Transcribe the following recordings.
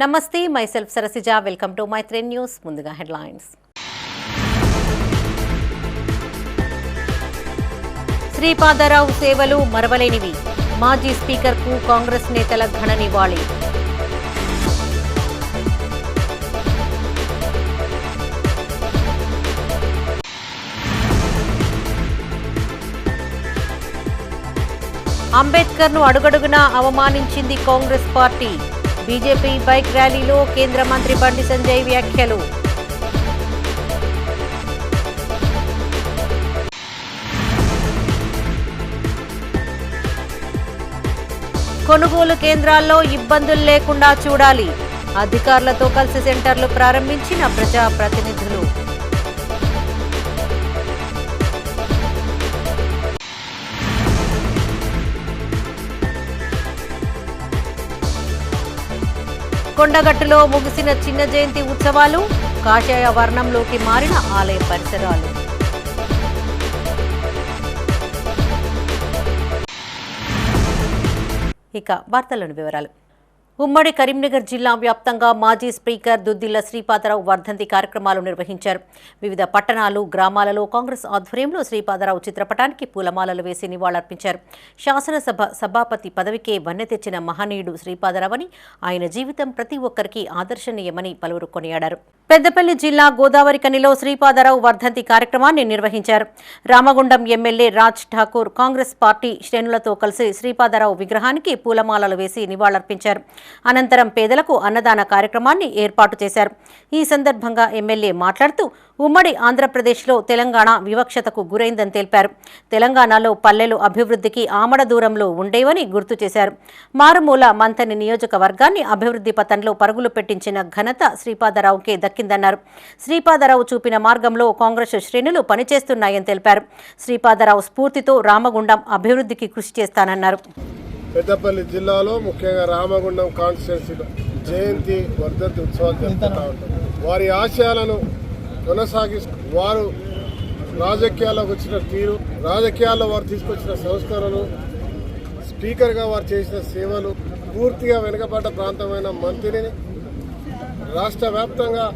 నమస్తే, myself Sarasija. Welcome to my 3 news. ముందుగా headlines. Sripada Rao సేవలు మరవలేనివి. మాజీ స్పీకర్కు కాంగ్రెస్ నేతల ఘన నివాళి. అంబేద్కర్ను అడుగడుగునా అవమానించింది కాంగ్రెస్ పార్టీ. బీజేపీ బైక్ ర్యాలీలో కేంద్ర మంత్రి బండి సంజయ్ వ్యాఖ్యలు. కొనుగోలు కేంద్రాల్లో ఇబ్బందులు లేకుండా చూడాలి. అధికారులతో కలిసి సెంటర్లు ప్రారంభించిన ప్రజాప్రతినిధులు. కొండగట్టులో ముగిసిన చిన్న జయంతి ఉత్సవాలు. కాషాయ వర్ణంలోకి మారిన ఆలయ పరిసరాలు. ఇక వార్తల్లోని వివరాలు. ఉమ్మడి కరీంనగర్ జిల్లా వ్యాప్తంగా మాజీ స్పీకర్ దుద్దిళ్ల శ్రీపాదరావు వర్ధంతి కార్యక్రమాలు నిర్వహించారు. వివిధ పట్టణాలు, గ్రామాలలో కాంగ్రెస్ ఆధ్వర్యంలో శ్రీపాదరావు చిత్రపటానికి పూలమాలలు వేసి నివాళులర్పించారు. శాసనసభ సభాపతి పదవికే వన్నె తెచ్చిన మహనీయుడు శ్రీపాదరావు అని, ఆయన జీవితం ప్రతి ఒక్కరికి ఆదర్శనీయమని పలువురు కొనియాడారు. పెద్దపల్లి జిల్లా గోదావరికనిలో శ్రీపాదరావు వర్ధంతి కార్యక్రమాన్ని నిర్వహించారు. రామగుండం ఎమ్మెల్యే రాజ్ ఠాకూర్ కాంగ్రెస్ పార్టీ శ్రేణులతో కలిసి శ్రీపాదరావు విగ్రహానికి పూలమాలలు వేసి నివాళులర్పించారు. అనంతరం పేదలకు అన్నదాన కార్యక్రమాన్ని ఏర్పాటు చేశారు. ఈ సందర్భంగా ఎమ్మెల్యే మాట్లాడుతూ ఉమ్మడి ఆంధ్రప్రదేశ్లో తెలంగాణ వివక్షతకు గురైందని తెలిపారు. తెలంగాణలో పల్లెలు అభివృద్ధికి ఆమడ దూరంలో ఉండేవని గుర్తు చేశారు. మారుమూల మంథని నియోజకవర్గాన్ని అభివృద్ధి పథంలో పరుగులు పెట్టించిన ఘనత శ్రీపాదరావుకే దక్కిందన్నారు. శ్రీపాదరావు చూపిన మార్గంలో కాంగ్రెస్ శ్రేణులు పనిచేస్తున్నాయని తెలిపారు. శ్రీపాదరావు స్ఫూర్తితో రామగుండం అభివృద్ధికి కృషి చేస్తానన్నారు. పెద్దపల్లి జిల్లాలో ముఖ్యంగా రామగుండం కాన్స్టిట్యున్సీలో జయంతి వర్ధంతి ఉత్సవాలు జరుపుతూ ఉంటారు. వారి ఆశయాలను కొనసాగిస్తూ వారు రాజకీయాల్లోకి వచ్చిన తీరు, రాజకీయాల్లో వారు తీసుకొచ్చిన సంస్కరణలు, స్పీకర్గా వారు చేసిన సేవలు, పూర్తిగా వెనుకబడ్డ ప్రాంతమైన మంత్రిని రాష్ట్ర వ్యాప్తంగా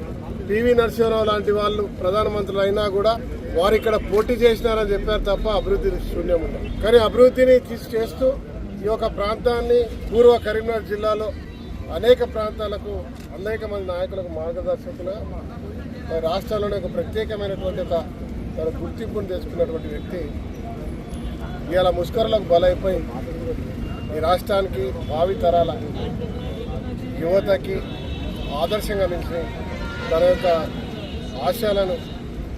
పివి నరసింహరావు లాంటి వాళ్ళు ప్రధానమంత్రులు అయినా కూడా వారు ఇక్కడ పోటీ చేసినారని చెప్పారు తప్ప అభివృద్ధి శూన్యం ఉంది. కానీ అభివృద్ధిని చేస్తూ ఈ యొక్క ప్రాంతాన్ని పూర్వ కరీంనగర్ జిల్లాలో అనేక ప్రాంతాలకు అనేక మంది నాయకులకు మార్గదర్శకులుగా రాష్ట్రాల్లోనే ఒక ప్రత్యేకమైనటువంటి ఒక తన గుర్తింపును తెచ్చుకున్నటువంటి వ్యక్తి ఇవాళ ముష్కరులకు బలైపోయి ఈ రాష్ట్రానికి భావి తరాల యువతకి ఆదర్శంగా నిలిచి తన యొక్క ఆశయాలను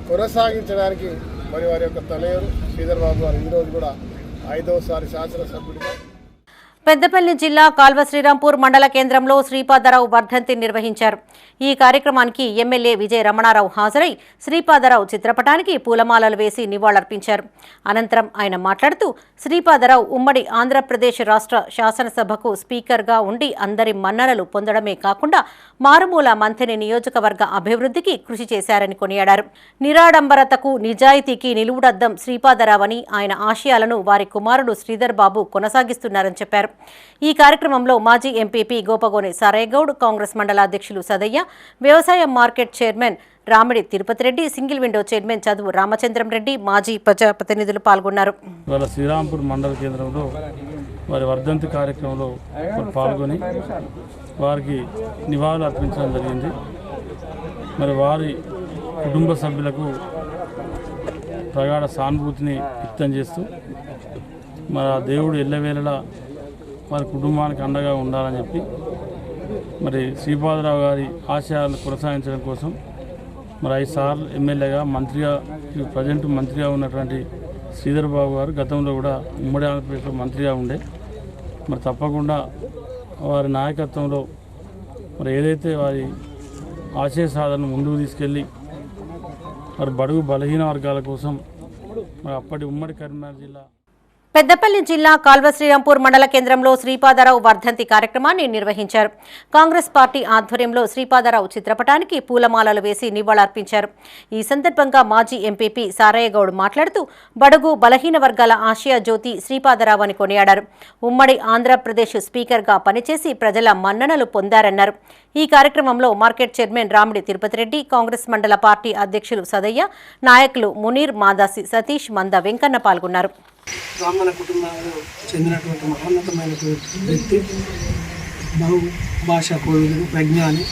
కొనసాగించడానికి మరి వారి యొక్క తనయుడు శ్రీధర్ బాబు గారు ఈరోజు కూడా 5వసారి శాసనసభ్యుడిగా. పెద్దపల్లి జిల్లా కాల్వ శ్రీరాంపూర్ మండల కేంద్రంలో శ్రీపాదరావు వర్ధంతి నిర్వహించారు. ఈ కార్యక్రమానికి ఎమ్మెల్యే విజయ రమణారావు హాజరై శ్రీపాదరావు చిత్రపటానికి పూలమాలలు వేసి నివాళులర్పించారు. అనంతరం ఆయన మాట్లాడుతూ శ్రీపాదరావు ఉమ్మడి ఆంధ్రప్రదేశ్ రాష్ట్ర శాసనసభకు స్పీకర్గా ఉండి అందరి మన్ననలు పొందడమే కాకుండా మారుమూల మంథని నియోజకవర్గ అభివృద్ధికి కృషి చేశారని కొనియాడారు. నిరాడంబరతకు, నిజాయితీకి నిలువుడద్దం శ్రీపాదరావని, ఆయన ఆశయాలను వారి కుమారుడు శ్రీధర్ బాబు కొనసాగిస్తున్నారని చెప్పారు. ఈ కార్యక్రమంలో మాజీ ఎంపీపీ గోపగోని సారయ్యగౌడ్, కాంగ్రెస్ మండల అధ్యక్షులు సదయ్య, వ్యవసాయ market chairman Ramidi Tirupati Reddy, single window chairman చదువు రామచంద్రం రెడ్డి, మాజీ ప్రజాప్రతినిధులు పాల్గొన్నారు. ఇవాళ శ్రీరాంపూర్ మండల కేంద్రంలో వారి వర్ధంతి కార్యక్రమంలో పాల్గొని వారికి నివాళులు అర్పించడం జరిగింది. మరి వారి కుటుంబ సభ్యులకు ప్రగాఢ సానుభూతిని వ్యక్తం చేస్తూ మరి ఆ దేవుడు ఎల్లవేళలా వారి కుటుంబానికి అండగా ఉండాలని చెప్పి మరి శ్రీపాదరావు గారి ఆశయాలను కొనసాగించడం కోసం మరి 5 సార్లు ఎమ్మెల్యేగా, మంత్రిగా, ప్రజెంట్ మంత్రిగా ఉన్నటువంటి శ్రీధర్ బాబు గారు గతంలో కూడా ఉమ్మడి ఆంధ్రప్రదేశ్లో మంత్రిగా ఉండే మరి తప్పకుండా వారి నాయకత్వంలో మరి ఏదైతే వారి ఆశయ సాధనను ముందుకు తీసుకెళ్ళి మరి బడుగు బలహీన వర్గాల కోసం మరి అప్పటి ఉమ్మడి కరీంనగర్ జిల్లా పెద్దపల్లి జిల్లా కాల్వశ్రీరాంపూర్ మండల కేంద్రంలో శ్రీపాదరావు వర్ధంతి కార్యక్రమాన్ని నిర్వహించారు. కాంగ్రెస్ పార్టీ ఆధ్వర్యంలో శ్రీపాదరావు చిత్రపటానికి పూలమాలలు వేసి నివాళులర్పించారు. ఈ సందర్భంగా మాజీ ఎంపీపీ సారయ్యగౌడ్ మాట్లాడుతూ బడుగు బలహీన వర్గాల ఆశయ జ్యోతి శ్రీపాదరావు అని కొనియాడారు. ఉమ్మడి ఆంధ్రప్రదేశ్ స్పీకర్గా పనిచేసి ప్రజల మన్ననలు పొందారన్నారు. ఈ కార్యక్రమంలో మార్కెట్ చైర్మన్ రామిడి తిరుపతి రెడ్డి, కాంగ్రెస్ మండల పార్టీ అధ్యక్షులు సదయ్య, నాయకులు మునీర్, మాదాసి సతీష్, మంద వెంకన్న పాల్గొన్నారు. బ్రాహ్మణ కుటుంబాలకు చెందినటువంటి మహోన్నతమైనటువంటి వ్యక్తి, బహుభాషా కోవిదుడు, ప్రజ్ఞాని.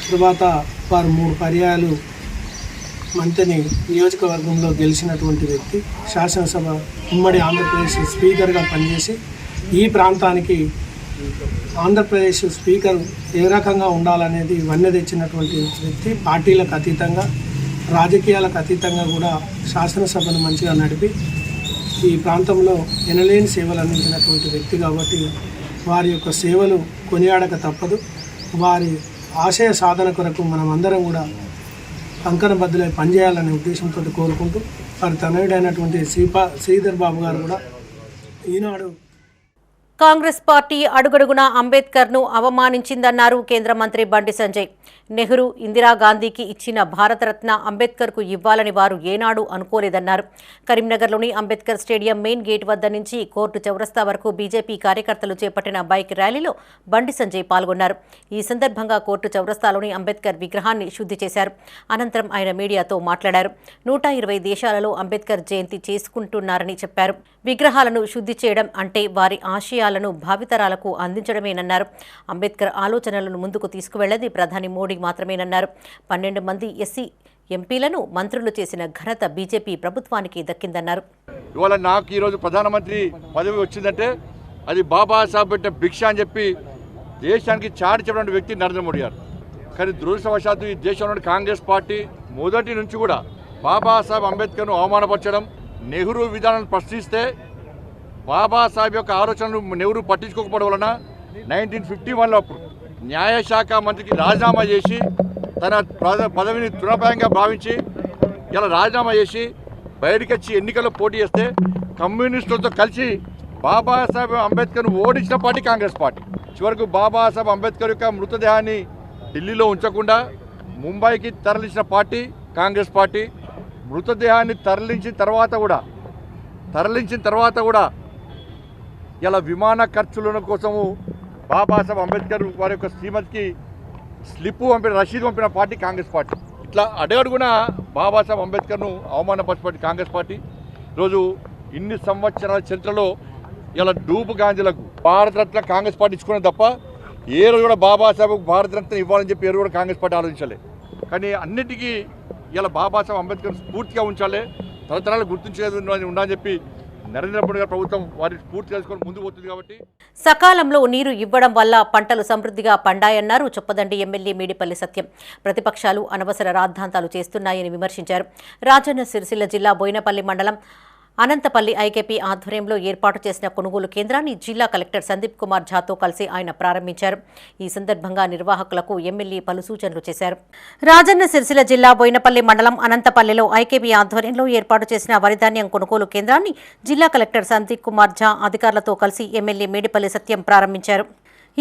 తర్వాత వారు 3 పర్యాయాలు మంత్రిని నియోజకవర్గంలో గెలిచినటువంటి వ్యక్తి. శాసనసభ ఉమ్మడి ఆంధ్రప్రదేశ్ స్పీకర్గా పనిచేసి ఈ ప్రాంతానికి ఆంధ్రప్రదేశ్ స్పీకర్ ఏ రకంగా ఉండాలనేది వన్నె తెచ్చినటువంటి వ్యక్తి. పార్టీలకు అతీతంగా, రాజకీయాలకు అతీతంగా కూడా శాసనసభను మంచిగా నడిపి ఈ ప్రాంతంలో ఎనలేని సేవలు అందించినటువంటి వ్యక్తి కాబట్టి వారి యొక్క సేవలు కొనియాడక తప్పదు. వారి ఆశయ సాధన కొరకు మనం అందరం కూడా కంకణబద్దులై పనిచేయాలనే ఉద్దేశంతో కోరుకుంటూ వారి తనయుడైనటువంటి శ్రీధర్ బాబు గారు కూడా ఈనాడు కాంగ్రెస్ పార్టీ అడుగడుగునా అంబేద్కర్ను అవమానించిందన్నారు కేంద్ర మంత్రి బండి సంజయ్. నెహ్రూ, ఇందిరాగాంధీకి ఇచ్చిన భారతరత్న అంబేద్కర్కు ఇవ్వాలని వారు ఏనాడు అనుకోలేదన్నారు. కరీంనగర్లోని అంబేద్కర్ స్టేడియం మెయిన్ గేట్ వద్ద నుంచి కోర్టు చౌరస్తా వరకు బీజేపీ కార్యకర్తలు చేపట్టిన బైక్ ర్యాలీలో బండి సంజయ్ పాల్గొన్నారు. ఈ సందర్భంగా కోర్టు చౌరస్తాలోని అంబేద్కర్ విగ్రహాన్ని శుద్ధి చేశారు. అనంతరం ఆయన మీడియాతో మాట్లాడారు. 120 దేశాలలో అంబేద్కర్ జయంతి చేసుకుంటున్నారని చెప్పారు. విగ్రహాలను శుద్ధి చేయడం అంటే వారి ఆశయాలను భావితరాలకు అందించడమేనన్నారు. అంబేద్కర్ ఆలోచనలను ముందుకు తీసుకువెళ్లది ప్రధాని మోడీ మాత్రమేనన్నారు. 12 మంది ఎస్సీ ఎంపీలను మంత్రులు చేసిన ఘనత బీజేపీ ప్రభుత్వానికి దక్కిందన్నారు. ఇవాళ నాకు ఈరోజు ప్రధానమంత్రి పదవి వచ్చిందంటే అది బాబాసాహెబ్ పెట్టిన భిక్ష అని చెప్పి దేశానికి చాటి చెప్పిన వ్యక్తి నరేంద్ర మోడీ గారు. కానీ దురదృష్టవశాత్తు ఈ దేశంలోని కాంగ్రెస్ పార్టీ మొదటి నుంచి కూడా బాబాసాహెబ్ అంబేద్కర్ను అవమానపరచడం, నెహ్రూ విధానాలను ప్రశ్నిస్తే బాబాసాహెబ్ యొక్క ఆలోచనలు నెహ్రూ పట్టించుకోకపోవడం వలన 1951లో అప్పుడు న్యాయశాఖ మంత్రికి రాజీనామా చేసి తన పదవిని తృణప్రాయంగా భావించి ఇలా రాజీనామా చేసి బయటకు వచ్చి ఎన్నికల్లో పోటీ చేస్తే కమ్యూనిస్టులతో కలిసి బాబాసాహెబ్ అంబేద్కర్ను ఓడించిన పార్టీ కాంగ్రెస్ పార్టీ. చివరకు బాబాసాహెబ్ అంబేద్కర్ యొక్క మృతదేహాన్ని ఢిల్లీలో ఉంచకుండా ముంబైకి తరలించిన పార్టీ కాంగ్రెస్ పార్టీ. మృతదేహాన్ని తరలించిన తర్వాత కూడా ఇలా విమాన ఖర్చుల కోసము బాబాసాహెబ్ అంబేద్కర్ వారి యొక్క శ్రీమతికి స్లిప్పు పంపిన, రసీదు పంపిన పార్టీ కాంగ్రెస్ పార్టీ. ఇట్లా అడగడుగున బాబాసాహెబ్ అంబేద్కర్ను అవమానపరిచిన కాంగ్రెస్ పార్టీ ఈరోజు ఇన్ని సంవత్సరాల చరిత్రలో ఇలా డూపు గాంధీలకు భారతరత్న కాంగ్రెస్ పార్టీ ఇచ్చుకునే తప్ప ఏ రోజు కూడా బాబాసాహెబ్ భారతరత్న ఇవ్వాలని చెప్పి ఎవరు కూడా కాంగ్రెస్ పార్టీ ఆలోచించలే. కానీ అన్నిటికీ ఇలా బాబాసాహెబ్ అంబేద్కర్ స్ఫూర్తిగా ఉంచాలి, తరతరాలు గుర్తించేది ఉండాలని చెప్పి నరేంద్ర మోడీ గారి ప్రభుత్వం వారి స్ఫూర్తి తెలుసుకొని ముందుకు పోతుంది. కాబట్టి సకాలంలో నీరు ఇవ్వడం వల్ల పంటలు సమృద్ధిగా పండాయన్నారు చొప్పదండి ఎమ్మెల్యే మేడిపల్లి సత్యం. ప్రతిపక్షాలు అనవసర రాద్ధాంతాలు చేస్తున్నాయని విమర్శించారు. రాజన్న సిరిసిల్ల జిల్లా బోయినపల్లి మండలం అనంతపల్లి ఐకేపీ ఆధ్వర్యంలో ఏర్పాటు చేసిన కొనుగోలు కేంద్రాన్ని జిల్లా కలెక్టర్ సందీప్ కుమార్ ఝాతో కలిసి ఆయన ప్రారంభించారు. ఈ సందర్భంగా నిర్వాహకులకు ఎమ్మెల్యే పలు సూచనలు చేశారు. రాజన్న సిరిసిల్ల జిల్లా బోయినపల్లి మండలం అనంతపల్లిలో ఐకేపీ ఆధ్వర్యంలో ఏర్పాటు చేసిన వరిధాన్యం కొనుగోలు కేంద్రాన్ని జిల్లా కలెక్టర్ సందీప్ కుమార్ ఝా అధికారులతో కలిసి ఎమ్మెల్యే మేడిపల్లి సత్యం ప్రారంభించారు.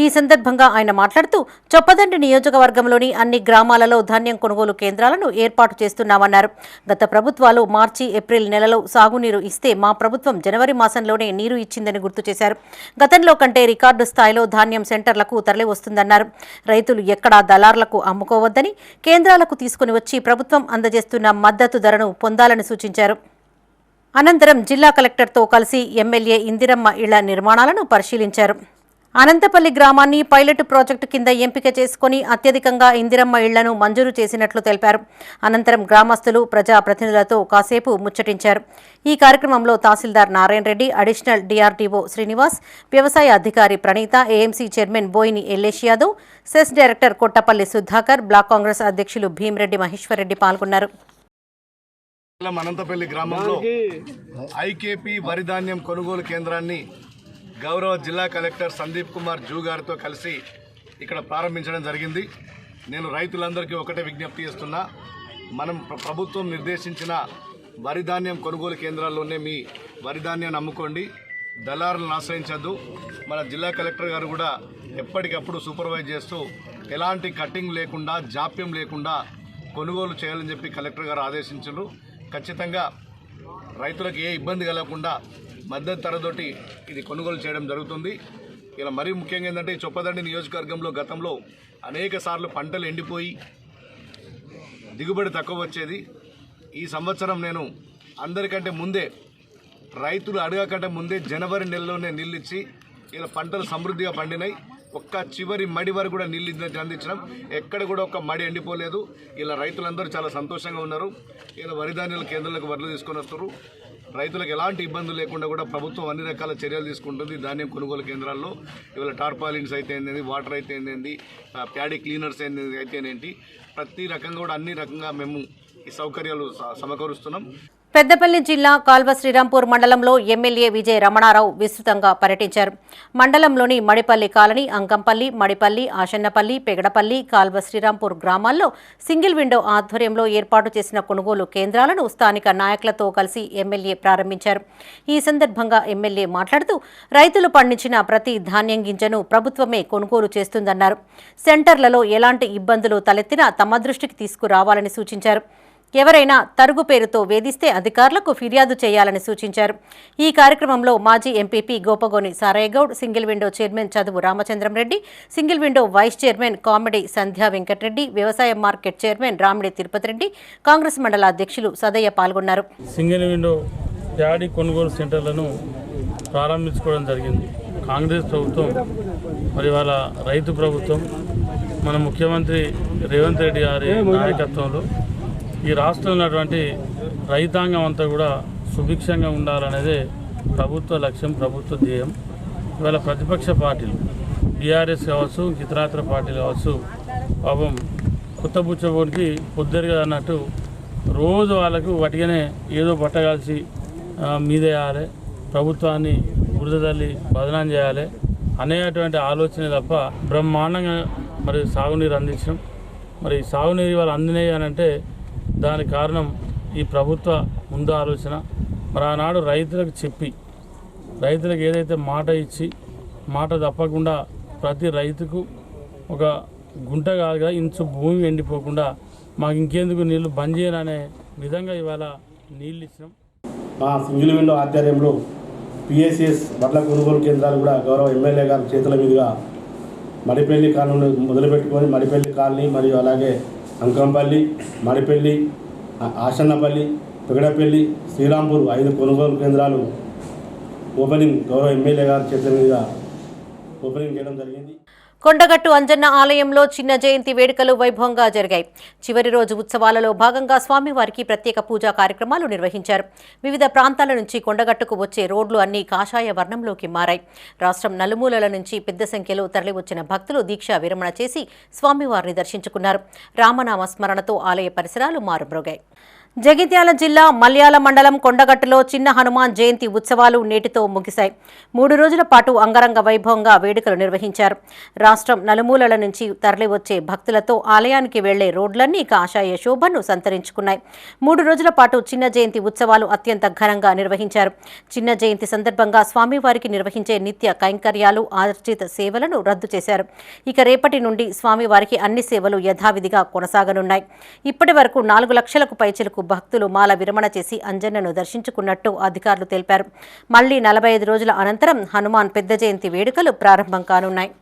ఈ సందర్భంగా ఆయన మాట్లాడుతూ చొప్పదండి నియోజకవర్గంలోని అన్ని గ్రామాలలో ధాన్యం కొనుగోలు కేంద్రాలను ఏర్పాటు చేస్తున్నామన్నారు. గత ప్రభుత్వాలు మార్చి, ఏప్రిల్ నెలలో సాగునీరు ఇస్తే మా ప్రభుత్వం జనవరి మాసంలోనే నీరు ఇచ్చిందని గుర్తు చేశారు. గతంలో కంటే రికార్డు స్థాయిలో ధాన్యం సెంటర్లకు తరలి వస్తుందన్నారు. రైతులు ఎక్కడా దళార్లకు అమ్ముకోవద్దని, కేంద్రాలకు తీసుకుని వచ్చి ప్రభుత్వం అందజేస్తున్న మద్దతు ధరను పొందాలని సూచించారు. అనంతరం జిల్లా కలెక్టర్తో కలిసి ఎమ్మెల్యే ఇందిరమ్మ ఇళ్ల నిర్మాణాలను పరిశీలించారు. అనంతపల్లి గ్రామాన్ని పైలట్ ప్రాజెక్టు కింద ఎంపిక చేసుకుని అత్యధికంగా ఇందిరమ్మ ఇళ్లను మంజూరు చేసినట్లు తెలిపారు. అనంతరం గ్రామస్తులు, ప్రజాప్రతినిధులతో కాసేపు ముచ్చటించారు. ఈ కార్యక్రమంలో తహసీల్దార్ నారాయణ రెడ్డి, అడిషనల్ డిఆర్డీఓ శ్రీనివాస్, వ్యవసాయ అధికారి Praneetha, AMC chairman Boini Ellesh Yadav, cess director Kottapalli Sudhakar, block Congress అధ్యక్షులు భీమిరెడ్డి మహేశ్వరరెడ్డి పాల్గొన్నారు. అనంతపల్లి గ్రామంలో ఐకేపీ వరిధాన్యం కొనుగోలు కేంద్రాన్ని గౌరవ జిల్లా కలెక్టర్ సందీప్ కుమార్ జూ గారితో కలిసి ఇక్కడ ప్రారంభించడం జరిగింది. నేను రైతులందరికీ ఒకటే విజ్ఞప్తి చేస్తున్నా, మనం ప్రభుత్వం నిర్దేశించిన వరి ధాన్యం కొనుగోలు కేంద్రాల్లోనే మీ వరి ధాన్యాన్ని అమ్ముకోండి, దళారులను ఆశ్రయించద్దు. మన జిల్లా కలెక్టర్ గారు కూడా ఎప్పటికప్పుడు సూపర్వైజ్ చేస్తూ ఎలాంటి కట్టింగ్ లేకుండా, జాప్యం లేకుండా కొనుగోలు చేయాలని చెప్పి కలెక్టర్ గారు ఆదేశించారు. ఖచ్చితంగా రైతులకు ఏ ఇబ్బంది కలగకుండా మద్దతు ధరతోటి ఇది కొనుగోలు చేయడం జరుగుతుంది. ఇలా మరీ ముఖ్యంగా ఏంటంటే ఈ చొప్పదండి నియోజకవర్గంలో గతంలో అనేక సార్లు పంటలు ఎండిపోయి దిగుబడి తక్కువ వచ్చేది. ఈ సంవత్సరం నేను అందరికంటే ముందే, రైతులు అడగకంటే ముందే జనవరి నెలలోనే నీళ్ళిచ్చి ఇలా పంటలు సమృద్ధిగా పండినాయి. ఒక్క చివరి మడి వరకు కూడా నీళ్ళు అందించడం, ఎక్కడ కూడా ఒక్క మడి ఎండిపోలేదు. ఇలా రైతులందరూ చాలా సంతోషంగా ఉన్నారు. ఇలా వరి ధాన్యాల కేంద్రాలకు వడ్లు తీసుకొని వస్తారు. రైతులకు ఎలాంటి ఇబ్బందులు లేకుండా కూడా ప్రభుత్వం అన్ని రకాల చర్యలు తీసుకుంటుంది. ధాన్యం కొనుగోలు కేంద్రాల్లో ఇవాళ టార్పాలిన్స్ అయితే ఏంటి, వాటర్ అయితే ఏంటి, ప్యాడీ క్లీనర్స్ అయితేనేంటి, ప్రతి రకంగా కూడా అన్ని రకంగా మేము ఈ సౌకర్యాలు సమకూరుస్తున్నాం. పెద్దపల్లి జిల్లా కాల్వ శ్రీరాంపూర్ మండలంలో ఎమ్మెల్యే విజయ రమణారావు విస్తృతంగా పర్యటించారు. మండలంలోని మడిపల్లి కాలనీ, అంకంపల్లి, మడిపల్లి, ఆశన్నపల్లి, పెగడపల్లి, కాల్వ శ్రీరాంపూర్ గ్రామాల్లో సింగిల్ విండో ఆధ్వర్యంలో ఏర్పాటు చేసిన కొనుగోలు కేంద్రాలను స్థానిక నాయకులతో కలిసి ఎమ్మెల్యే ప్రారంభించారు. ఈ సందర్భంగా ఎమ్మెల్యే మాట్లాడుతూ రైతులు పండించిన ప్రతి ధాన్యం గింజను ప్రభుత్వమే కొనుగోలు చేస్తుందన్నారు. సెంటర్లలో ఎలాంటి ఇబ్బందులు తలెత్తినా తమ దృష్టికి తీసుకురావాలని సూచించారు. ఎవరైనా తరుగు పేరుతో వేధిస్తే అధికారులకు ఫిర్యాదు చేయాలని సూచించారు. ఈ కార్యక్రమంలో మాజీ MPP Gopagoni Sarayyagoud, single window chairman Chaduvu Ramachandrareddy, single window vice chairman Kamedi Sandhya Venkatreddy, వ్యవసాయ మార్కెట్ చైర్మన్ రామిడి తిరుపతిరెడ్డి, కాంగ్రెస్ మండల అధ్యక్షులు సదయ్య పాల్గొన్నారు. సింగిల్ విండో ప్యాడీ కొనుగోలు సెంటర్లను ప్రారంభించుకోవడం జరిగింది. కాంగ్రెస్ ప్రభుత్వం మరి వాళ్ళ రైతు ప్రభుత్వం, మన ముఖ్యమంత్రి రేవంత్ రెడ్డి గారి నాయకత్వంలో ఈ రాష్ట్రంలో ఉన్నటువంటి రైతాంగం అంతా కూడా సుభిక్షంగా ఉండాలనేదే ప్రభుత్వ లక్ష్యం, ప్రభుత్వ ధ్యేయం. ఇవాళ ప్రతిపక్ష పార్టీలు టీఆర్ఎస్ కావచ్చు, ఇతరాతర పార్టీలు కావచ్చు, పాపం కొత్తబుచ్చబోనికి పొద్దురుగా అన్నట్టు రోజు వాళ్ళకు వటిగానే ఏదో బట్టగాల్సి మీదేయాలి, ప్రభుత్వాన్ని బురద తల్లి బదనాం చేయాలి అనేటువంటి ఆలోచన తప్ప బ్రహ్మాండంగా మరి సాగునీరు అందించడం. మరి సాగునీరు వాళ్ళు అందినాయి అని అంటే దానికి కారణం ఈ ప్రభుత్వ ముందు ఆలోచన. మరి ఆనాడు రైతులకు చెప్పి, రైతులకు ఏదైతే మాట ఇచ్చి, మాట తప్పకుండా ప్రతి రైతుకు ఒక గుంట కాదుగా ఇంచు భూమి ఎండిపోకుండా మాకు ఇంకెందుకు నీళ్లు బంద్ చేయననే విధంగా ఇవాళ నీళ్ళు ఇచ్చినాం. మా సింగిల్ విండో ఆధ్వర్యంలో పిఎస్ఎస్ వడ్ల కొనుగోలు కేంద్రాలు కూడా గౌరవ ఎమ్మెల్యే గారి చేతుల మీదుగా మడిపల్లి కాలనీ మొదలుపెట్టుకొని మడిపల్లి కాలనీ మరియు అలాగే అంకంపల్లి, మడిపల్లి, ఆశన్నపల్లి, పెగడపల్లి, శ్రీరాంపూర్ 5 కొనుగోలు కేంద్రాలు ఓపెనింగ్ గౌరవ ఎమ్మెల్యే గారి చేతుల మీదుగా ఓపెనింగ్ చేయడం జరిగింది. కొండగట్టు అంజన్న ఆలయంలో చిన్న జయంతి వేడుకలు వైభవంగా జరిగాయి. చివరి రోజు ఉత్సవాలలో భాగంగా స్వామివారికి ప్రత్యేక పూజా కార్యక్రమాలు నిర్వహించారు. వివిధ ప్రాంతాల నుంచి కొండగట్టుకు వచ్చే రోడ్లు అన్ని కాషాయ వర్ణంలోకి మారాయి. రాష్ట్రం నలుమూలల నుంచి పెద్ద సంఖ్యలో తరలివచ్చిన భక్తులు దీక్షా విరమణ చేసి స్వామివారిని దర్శించుకున్నారు. రామనామ స్మరణతో ఆలయ పరిసరాలు మారుమ్రోగాయి. జగిత్యాల జిల్లా మల్యాల మండలం కొండగట్టులో చిన్న హనుమాన్ జయంతి ఉత్సవాలు నేటితో ముగిశాయి. 3 రోజుల పాటు అంగరంగ వైభవంగా వేడుకలు నిర్వహించారు. రాష్ట్రం నలుమూలల నుంచి తరలివచ్చే భక్తులతో ఆలయానికి వెళ్లే రోడ్లన్నీ కాషాయ శోభను సంతరించుకున్నాయి. 3 రోజుల పాటు చిన్న జయంతి ఉత్సవాలు అత్యంత ఘనంగా నిర్వహించారు. చిన్న జయంతి సందర్భంగా స్వామివారికి నిర్వహించే నిత్య కైంకర్యాలు, ఆర్జిత సేవలను రద్దు చేశారు. ఇక రేపటి నుండి స్వామివారికి అన్ని సేవలు యథావిధిగా కొనసాగనున్నాయి. ఇప్పటి వరకు 4 లక్షలకు పైచిలకు భక్తులు మాల విరమణ చేసి అంజన్నను దర్శించుకున్నట్టు అధికారులు తెలిపారు. మళ్లీ 45 రోజుల అనంతరం హనుమాన్ పెద్ద జయంతి వేడుకలు ప్రారంభం కానున్నాయి.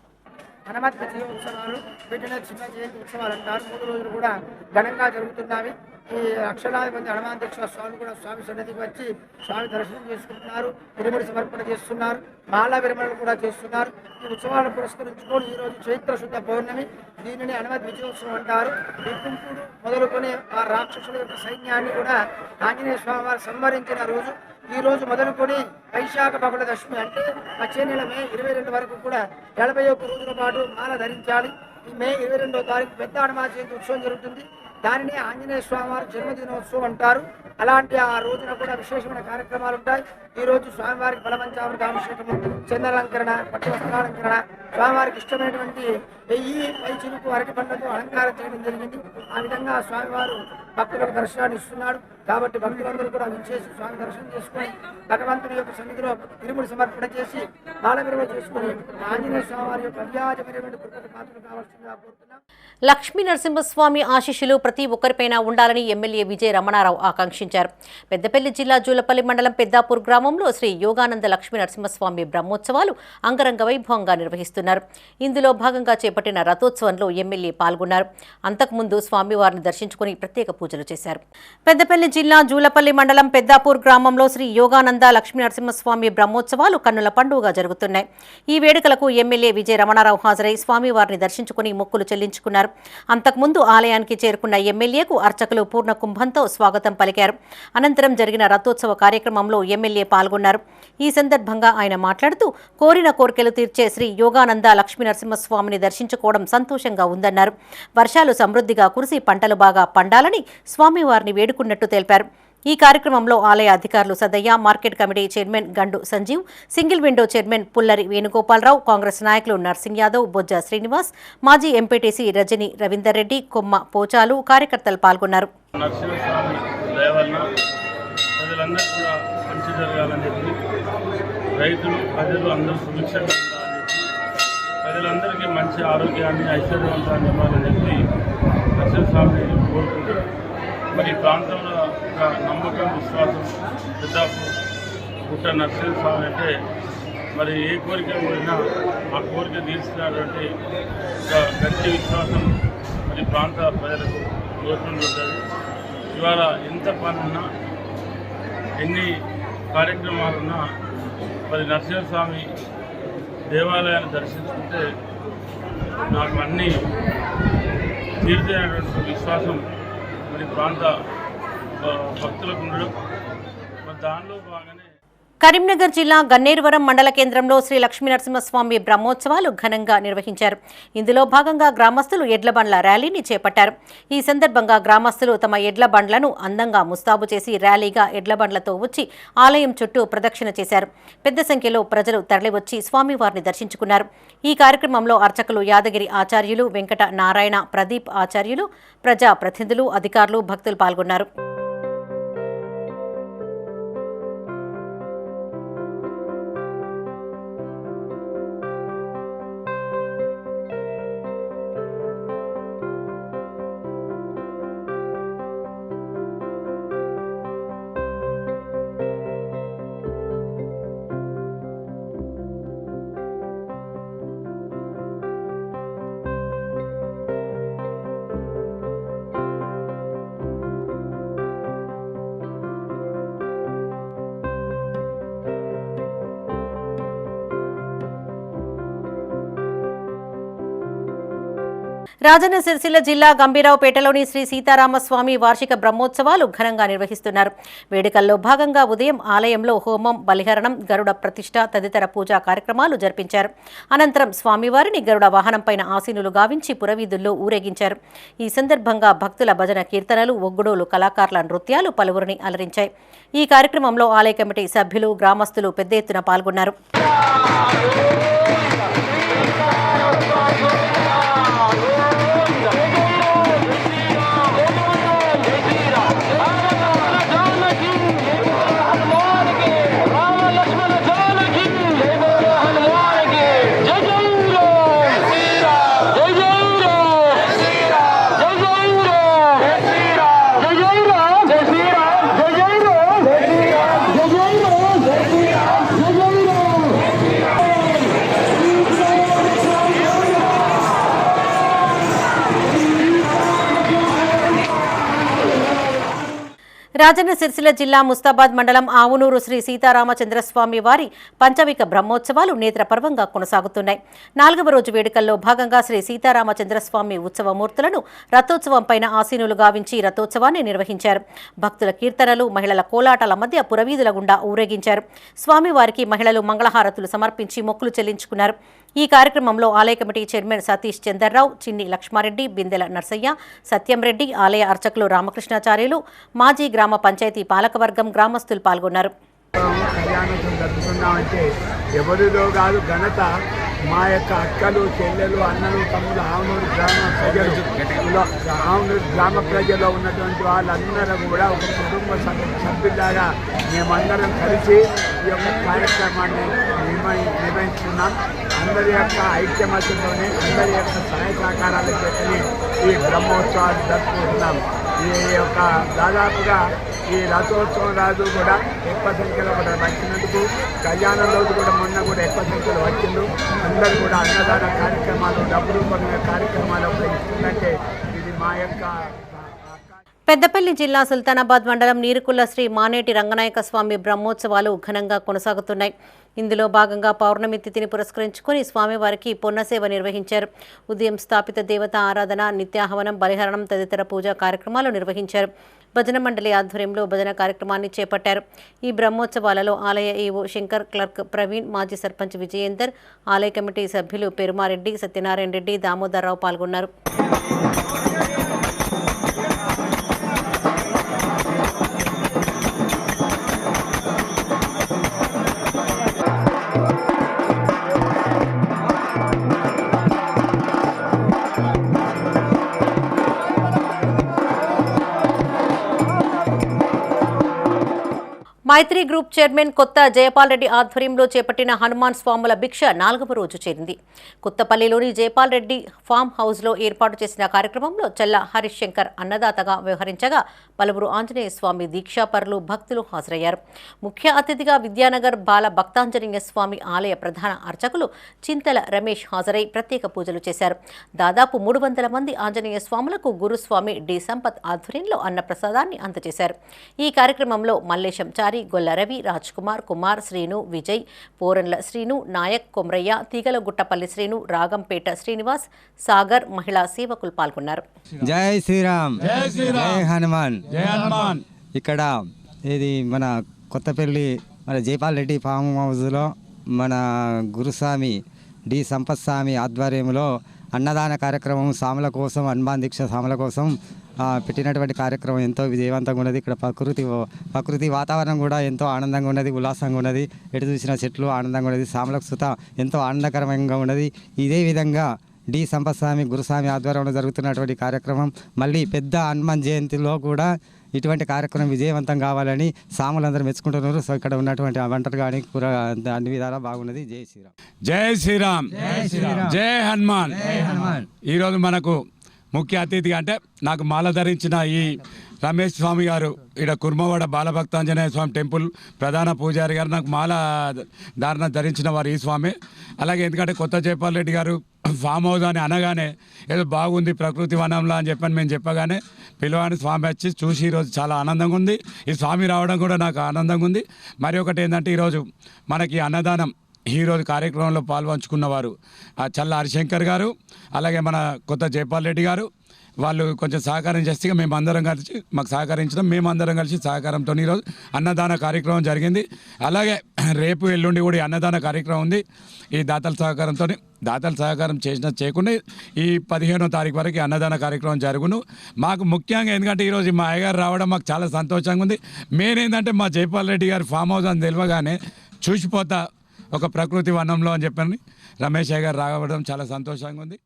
హనుమత్ విజయ ఉత్సవాలు, వీటిలో చిన్న జయంతి ఉత్సవాలు అంటారు. 3 రోజులు కూడా ఘనంగా జరుగుతున్నవి. ఈ లక్షలాది మంది హనుమాన్ దీక్ష స్వామి కూడా స్వామి సన్నిధికి వచ్చి స్వామి దర్శనం చేసుకుంటున్నారు, విరమణ సమర్పణ చేస్తున్నారు, మాలా విరమణలు కూడా చేస్తున్నారు. ఈ ఉత్సవాలను పురస్కరించుకొని ఈరోజు చైత్ర శుద్ధ పౌర్ణమి, దీనిని హనుమత్ విజయోత్సవం అంటారు. వికుంపుడు మొదలుకొని ఆ రాక్షసుల యొక్క సైన్యాన్ని కూడా ఆంజనేయ స్వామి వారు సంహరించిన రోజు ఈ రోజు మొదలుకొని వైశాఖ బహుళ దశమి అంటే వచ్చే నెల మే 22 వరకు కూడా 41 రోజుల పాటు మాల ధరించాలి. ఈ మే 22వ తారీఖు పెద్ద హనుమాన్ జయంతి ఉత్సవం జరుగుతుంది. దానిని ఆంజనేయ స్వామి వారి జన్మదినోత్సవం అంటారు. అలాంటి ఆ రోజున కూడా విశేషమైన కార్యక్రమాలు ఉంటాయి. ఈరోజు స్వామివారికి బలపంచామృతాభిషేకము, చందనాలంకరణ, పట్టు వస్త్రాలంకరణ, స్వామివారికి ఇష్టమైనటువంటి 1000 పై చిలుకు అరటి పండ్లతో అలంకారం చేయడం జరిగింది. ఆ విధంగా స్వామివారు భక్తులకు దర్శనాన్ని ఇస్తున్నాడు. కాబట్టి భక్తులందరూ కూడా విచ్చేసి స్వామి దర్శనం చేసుకొని భగవంతుని యొక్క సన్నిధిలో తిరుముడి సమర్పణ చేసి బాలవిరవ చేసుకుని ఆంజనేయ స్వామి యొక్క అవ్యాజమైనటువంటి కృపకు పాత్రలు కావాల్సిందిగా కోరుతున్నాం. లక్ష్మీ నరసింహస్వామి ఆశీస్సులు ప్రతి ఒక్కరిపైన ఉండాలని ఎమ్మెల్యే విజయ రమణారావు ఆకాంక్షించారు. పెద్దపల్లి జిల్లా జూలపల్లి మండలం పెద్దాపూర్ గ్రామంలో శ్రీ యోగానంద లక్ష్మీ నరసింహస్వామి బ్రహ్మోత్సవాలు అంగరంగ వైభవంగా నిర్వహిస్తున్నారు. ఇందులో భాగంగా చేపట్టిన రథోత్సవంలో ఎమ్మెల్యే పాల్గొన్నారు. అంతకుముందు స్వామివారిని దర్శించుకుని ప్రత్యేక పూజలు చేశారు. పెద్దపల్లి జిల్లా జూలపల్లి మండలం పెద్దాపూర్ గ్రామంలో శ్రీ యోగానంద లక్ష్మీ నరసింహస్వామి బ్రహ్మోత్సవాలు కన్నుల పండుగగా జరుగుతున్నాయి. ఈ వేడుకలకు ఎమ్మెల్యే విజయ రమణారావు హాజరై స్వామివారిని దర్శించుకుని మొక్కులు చెల్లించుకున్నారు. అంతకుముందు ఆలయానికి చేరుకున్న ఎమ్మెల్యేకు అర్చకులు పూర్ణ కుంభంతో స్వాగతం పలికారు. అనంతరం జరిగిన రథోత్సవ కార్యక్రమంలో ఎమ్మెల్యే పాల్గొన్నారు. ఈ సందర్భంగా ఆయన మాట్లాడుతూ కోరిన కోరికలు తీర్చే శ్రీ యోగానంద లక్ష్మీ నరసింహస్వామిని దర్శించుకోవడం సంతోషంగా ఉందన్నారు. వర్షాలు సమృద్ధిగా కురిసి పంటలు బాగా పండాలని స్వామివారిని వేడుకున్నట్టు తెలిపారు. ఈ కార్యక్రమంలో ఆలయ అధికారులు Sadayya, market committee chairman Gandu Sanjeev, single window chairman Pullari Venugopalrao, Congress నాయకులు నర్సింగ్ యాదవ్, బొజ్జ శ్రీనివాస్, మాజీ ఎంపీటీసీ రజని రవీందర్ రెడ్డి, కొమ్మ పోచాలు కార్యకర్తలు పాల్గొన్నారు. నరసింహస్వామి దయ వలన ప్రజలందరూ కూడా మంచి జరగాలని చెప్పి, రైతులు ప్రజలు అందరూ సుభిక్షంగా ఉండాలని చెప్పి, ప్రజలందరికీ మంచి ఆరోగ్యాన్ని ఐశ్వర్యవంతాన్ని ఇవ్వాలని చెప్పి నరసింహస్వామిని కోరుకుంటారు. మరి ఈ ప్రాంతంలో ఒక నమ్మకం, విశ్వాసం పెద్దాపూర్ పుట్ట నరసింహస్వామి అంటే మరి ఏ కోరిక కోరినా ఆ కోరిక తీర్చినటువంటి ఒక గట్టి విశ్వాసం మరి ప్రాంత ప్రజలకు కోరుకుంటుంటుంది. ఇవాళ ఎంత పనున్నా, ఎన్ని కార్యక్రమాలున్నా మరి నరసింహస్వామి దేవాలయాన్ని దర్శించుకుంటే నాకు అన్నీ తీర్చేటువంటి విశ్వాసం మరి ప్రాంత భక్తులకు ఉండడం. మరి దానిలో భాగంగానే కరీంనగర్ జిల్లా గన్నేరువరం మండల కేంద్రంలో శ్రీ లక్ష్మీ నరసింహస్వామి బ్రహ్మోత్సవాలు ఘనంగా నిర్వహించారు. ఇందులో భాగంగా గ్రామస్తులు ఎడ్ల బండ్ల ర్యాలీని చేపట్టారు. ఈ సందర్భంగా గ్రామస్తులు తమ ఎడ్ల బండ్లను అందంగా ముస్తాబు చేసి ర్యాలీగా ఎడ్ల బండ్లతో వచ్చి ఆలయం చుట్టూ ప్రదక్షిణ చేశారు. పెద్ద సంఖ్యలో ప్రజలు తరలివచ్చి స్వామివారిని దర్శించుకున్నారు. ఈ కార్యక్రమంలో అర్చకులు యాదగిరి ఆచార్యులు, వెంకట నారాయణ, ప్రదీప్ ఆచార్యులు, ప్రజా ప్రతినిధులు, అధికారులు, భక్తులు పాల్గొన్నారు. రాజన్న సిరిసిల్ల జిల్లా గంభీరావుపేటలోని శ్రీ సీతారామస్వామి వార్షిక బ్రహ్మోత్సవాలు ఘనంగా నిర్వహిస్తున్నారు. వేడుకల్లో భాగంగా ఉదయం ఆలయంలో హోమం, బలిహరణం, గరుడ ప్రతిష్ఠ తదితర పూజా కార్యక్రమాలు జరిపించారు. అనంతరం స్వామివారిని గరుడ వాహనంపైన ఆసీనులు గావించి పురవీధుల్లో ఊరేగించారు. ఈ సందర్భంగా భక్తుల భజన కీర్తనలు, ఒగ్గుడోలు, కళాకారుల నృత్యాలు పలువురిని అలరించాయి. ఈ కార్యక్రమంలో ఆలయ కమిటీ సభ్యులు, గ్రామస్తులు పెద్ద ఎత్తున పాల్గొన్నారు. రాజన్న సిరిసిల్ల జిల్లా ముస్తాబాద్ మండలం ఆవునూరు శ్రీ సీతారామచంద్రస్వామి వారి పంచవిక బ్రహ్మోత్సవాలు నేత్రపర్వంగా కొనసాగుతున్నాయి. 4వ రోజు వేడుకల్లో భాగంగా శ్రీ సీతారామచంద్రస్వామి ఉత్సవమూర్తులను రథోత్సవం పైన ఆసీనులు గావించి రథోత్సవాన్ని నిర్వహించారు. భక్తుల కీర్తనలు, మహిళల కోలాటాల మధ్య పురవీధుల గుండా ఊరేగించారు. స్వామివారికి మహిళలు మంగళహారతులు సమర్పించి మొక్కులు చెల్లించుకున్నారు. ఈ కార్యక్రమంలో ఆలయ కమిటీ చైర్మన్ సతీష్ చందర్రావు, చిన్ని లక్ష్మారెడ్డి, బిందెల నర్సయ్య, సత్యంరెడ్డి, ఆలయ అర్చకులు రామకృష్ణాచార్యులు, మాజీ గ్రామ పంచాయతీ పాలకవర్గం, గ్రామస్తులు పాల్గొన్నారు. కళ్యాణోత్సవం జరుపుతున్నామంటే ఎవరిదో కాదు, ఘనత మా యొక్క అక్కలు, చెల్లెలు, అన్నలు, తమ్ములు, ఆవునూరు గ్రామ ప్రజల్లో ఉన్నటువంటి వాళ్ళందరూ కూడా ఒక కుటుంబ సభ్యులాగా మేమందరం కలిసి ఈ యొక్క కార్యక్రమాన్ని నిర్వహిస్తున్నాం. అందరి యొక్క ఐక్యమత్యంతోనే, అందరి యొక్క సహాయ సహకారాలు పెట్టి ఈ బ్రహ్మోత్సవాలు జరుపుకుంటున్నాం. ఈ యొక్క దాదాపుగా ఈ రథోత్సవం రాజు కూడా ఎక్కువ సంఖ్యలో కూడా వచ్చినందుకు, కళ్యాణం రోజు కూడా మొన్న కూడా ఎక్కువ సంఖ్యలో వచ్చిండు. అందరూ కూడా అన్నదాన కార్యక్రమాలు, డబ్బు రూపమైన కార్యక్రమాలు ఇస్తుందంటే ఇది మా యొక్క. పెద్దపల్లి జిల్లా సుల్తానాబాద్ మండలం నీరుకుల్ల శ్రీ మానేటి రంగనాయక స్వామి బ్రహ్మోత్సవాలు ఘనంగా కొనసాగుతున్నాయి. ఇందులో భాగంగా పౌర్ణమి తిథిని పురస్కరించుకుని స్వామివారికి పొన్నసేవ నిర్వహించారు. ఉదయం స్థాపిత దేవత ఆరాధన, నిత్యాహవనం, బలిహరణం తదితర పూజా కార్యక్రమాలు నిర్వహించారు. భజన మండలి ఆధ్వర్యంలో భజన కార్యక్రమాన్ని చేపట్టారు. ఈ బ్రహ్మోత్సవాలలో ఆలయ ఈవో శంకర్, క్లర్క్ ప్రవీణ్, మాజీ సర్పంచ్ విజయేందర్, ఆలయ కమిటీ సభ్యులు పెరుమారెడ్డి, సత్యనారాయణ రెడ్డి, దామోదర్రావు పాల్గొన్నారు. మైత్రి గ్రూప్ చైర్మన్ కొత్త జయపాల్ రెడ్డి ఆధ్వర్యంలో చేపట్టిన హనుమాన్ స్వాముల భిక్ష 4వ రోజు చేరింది. కొత్తపల్లిలోని జయపాల్ రెడ్డి ఫామ్ హౌస్లో ఏర్పాటు చేసిన కార్యక్రమంలో చల్ల హరీష్ శంకర్ అన్నదాతగా వ్యవహరించగా పలువురు ఆంజనేయ స్వామి దీక్షాపరులు, భక్తులు హాజరయ్యారు. ముఖ్య అతిథిగా విద్యానగర్ బాల భక్తాంజనేయ స్వామి ఆలయ ప్రధాన అర్చకులు చింతల రమేష్ హాజరై ప్రత్యేక పూజలు చేశారు. దాదాపు 300 మంది ఆంజనేయ స్వాములకు గురుస్వామి డి సంపత్ ఆధ్వర్యంలో అన్నప్రసాదాన్ని అందజేశారు. ఈ కార్యక్రమంలో మల్లేశం చారి, గొల్ల రవి, రాజ్ కుమార్, కుమార్, శ్రీను, విజయ్, పోరన్ల శ్రీను, నాయక్, కొమ్రయ్య, తీగలగుట్టపల్లి శ్రీను, రాగంపేట శ్రీనివాస్, సాగర్, మహిళా సేవకులు పాల్గొన్నారు. జై శ్రీరామ్, జై హనుమాన్. ఇక్కడ ఇది మన కొత్తపల్లి మన జైపాల్ రెడ్డి ఫామ్ హౌస్లో మన గురుస్వామి డి సంపత్ స్వామి ఆధ్వర్యంలో అన్నదాన కార్యక్రమం సాముల కోసం, హనుమాన్ దీక్ష సాముల కోసం పెట్టినటువంటి కార్యక్రమం ఎంతో విజయవంతంగా ఉన్నది. ఇక్కడ ప్రకృతి వాతావరణం కూడా ఎంతో ఆనందంగా ఉన్నది, ఉల్లాసంగా ఉన్నది. ఎటు చూసిన చెట్లు ఆనందంగా ఉన్నది, సాములకు సుత ఎంతో ఆనందకరంగా ఉన్నది. ఇదే విధంగా డి సంపత్ స్వామి గురుస్వామి ఆధ్వర్యంలో జరుగుతున్నటువంటి కార్యక్రమం మళ్ళీ పెద్ద హనుమాన్ జయంతిలో కూడా ఇటువంటి కార్యక్రమం విజయవంతం కావాలని సాములందరూ మెచ్చుకుంటున్నారు. సో ఇక్కడ ఉన్నటువంటి వంటలు కానీ కూర అన్ని విధాలా బాగున్నది. జై శ్రీరామ్, జై శ్రీరామ్, జై హనుమాన్. ఈరోజు మనకు ముఖ్య అతిథిగా అంటే నాకు మాల ధరించిన ఈ రమేష్ స్వామి గారు, ఇక్కడ కుర్మవాడ బాలభక్తాంజనేయ స్వామి టెంపుల్ ప్రధాన పూజారి గారు, నాకు మాల ధారణ ధరించిన వారు ఈ స్వామి. అలాగే ఎందుకంటే కొత్త జైపాల్ రెడ్డి గారు ఫామ్ హౌస్ అని అనగానే ఏదో బాగుంది ప్రకృతి వనంలో అని చెప్పని మేము చెప్పగానే పిలవని స్వామి వచ్చి చూసి ఈరోజు చాలా ఆనందంగా ఉంది. ఈ స్వామి రావడం కూడా నాకు ఆనందంగా ఉంది. మరి ఒకటి ఏంటంటే ఈరోజు మనకి అన్నదానం ఈరోజు కార్యక్రమంలో పాల్పంచుకున్నవారు చల్ల హరిశంకర్ గారు, అలాగే మన కొత్త జైపాల్ రెడ్డి గారు, వాళ్ళు కొంచెం సహకారం చేస్తే మేమందరం కలిసి మాకు సహకరించడం, మేమందరం కలిసి సహకారంతో ఈరోజు అన్నదాన కార్యక్రమం జరిగింది. అలాగే రేపు ఎల్లుండి కూడా అన్నదాన కార్యక్రమం ఉంది. ఈ దాతల సహకారంతో, దాతల సహకారం చేయకుండా ఈ 15వ తారీఖు వరకు అన్నదాన కార్యక్రమం జరుగును. మాకు ముఖ్యంగా ఎందుకంటే ఈరోజు మా అయ్యగారు రావడం మాకు చాలా సంతోషంగా ఉంది. మెయిన్ ఏంటంటే మా జైపాల్ రెడ్డి గారి ఫామ్ హౌస్ అని తెలియగానే చూసిపోతా ఒక ప్రకృతి వనంలో అని చెప్పని రమేష్ గారు రావడం చాలా సంతోషంగా ఉంది.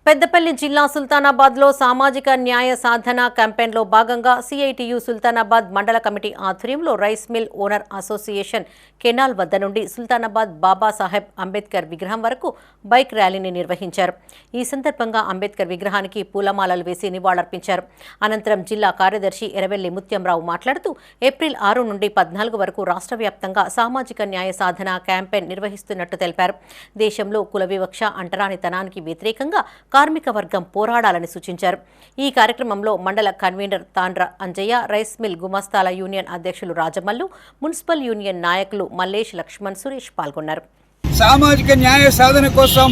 పెద్దపల్లి జిల్లా సుల్తానాబాద్లో సామాజిక న్యాయ సాధన క్యాంపెయిన్లో భాగంగా సిఐటియు సుల్తానాబాద్ మండల కమిటీ ఆధ్వర్యంలో rice mill owner association canal వద్ద నుండి సుల్తానాబాద్ బాబాసాహెబ్ అంబేద్కర్ విగ్రహం వరకు బైక్ ర్యాలీని నిర్వహించారు. ఈ సందర్భంగా అంబేద్కర్ విగ్రహానికి పూలమాలలు వేసి నివాళులర్పించారు. అనంతరం జిల్లా కార్యదర్శి ఎరవెల్లి ముత్యంరావు మాట్లాడుతూ ఏప్రిల్ 6 నుండి 14 వరకు రాష్ట్ర వ్యాప్తంగా సామాజిక న్యాయ సాధన క్యాంపెయిన్ నిర్వహిస్తున్నట్టు తెలిపారు. దేశంలో కుల వివక్ష, అంటరానితనానికి వ్యతిరేకంగా కార్మిక వర్గం పోరాడాలని సూచించారు. ఈ కార్యక్రమంలో మండల కన్వీనర్ తాండ్ర అంజయ్య, రైస్ మిల్ గుమస్తాల యూనియన్ అధ్యక్షులు రాజమల్లు, మున్సిపల్ యూనియన్ నాయకులు మల్లేష్, లక్ష్మణ్, సురేష్ పాల్గొన్నారు. సామాజిక న్యాయ సాధన కోసం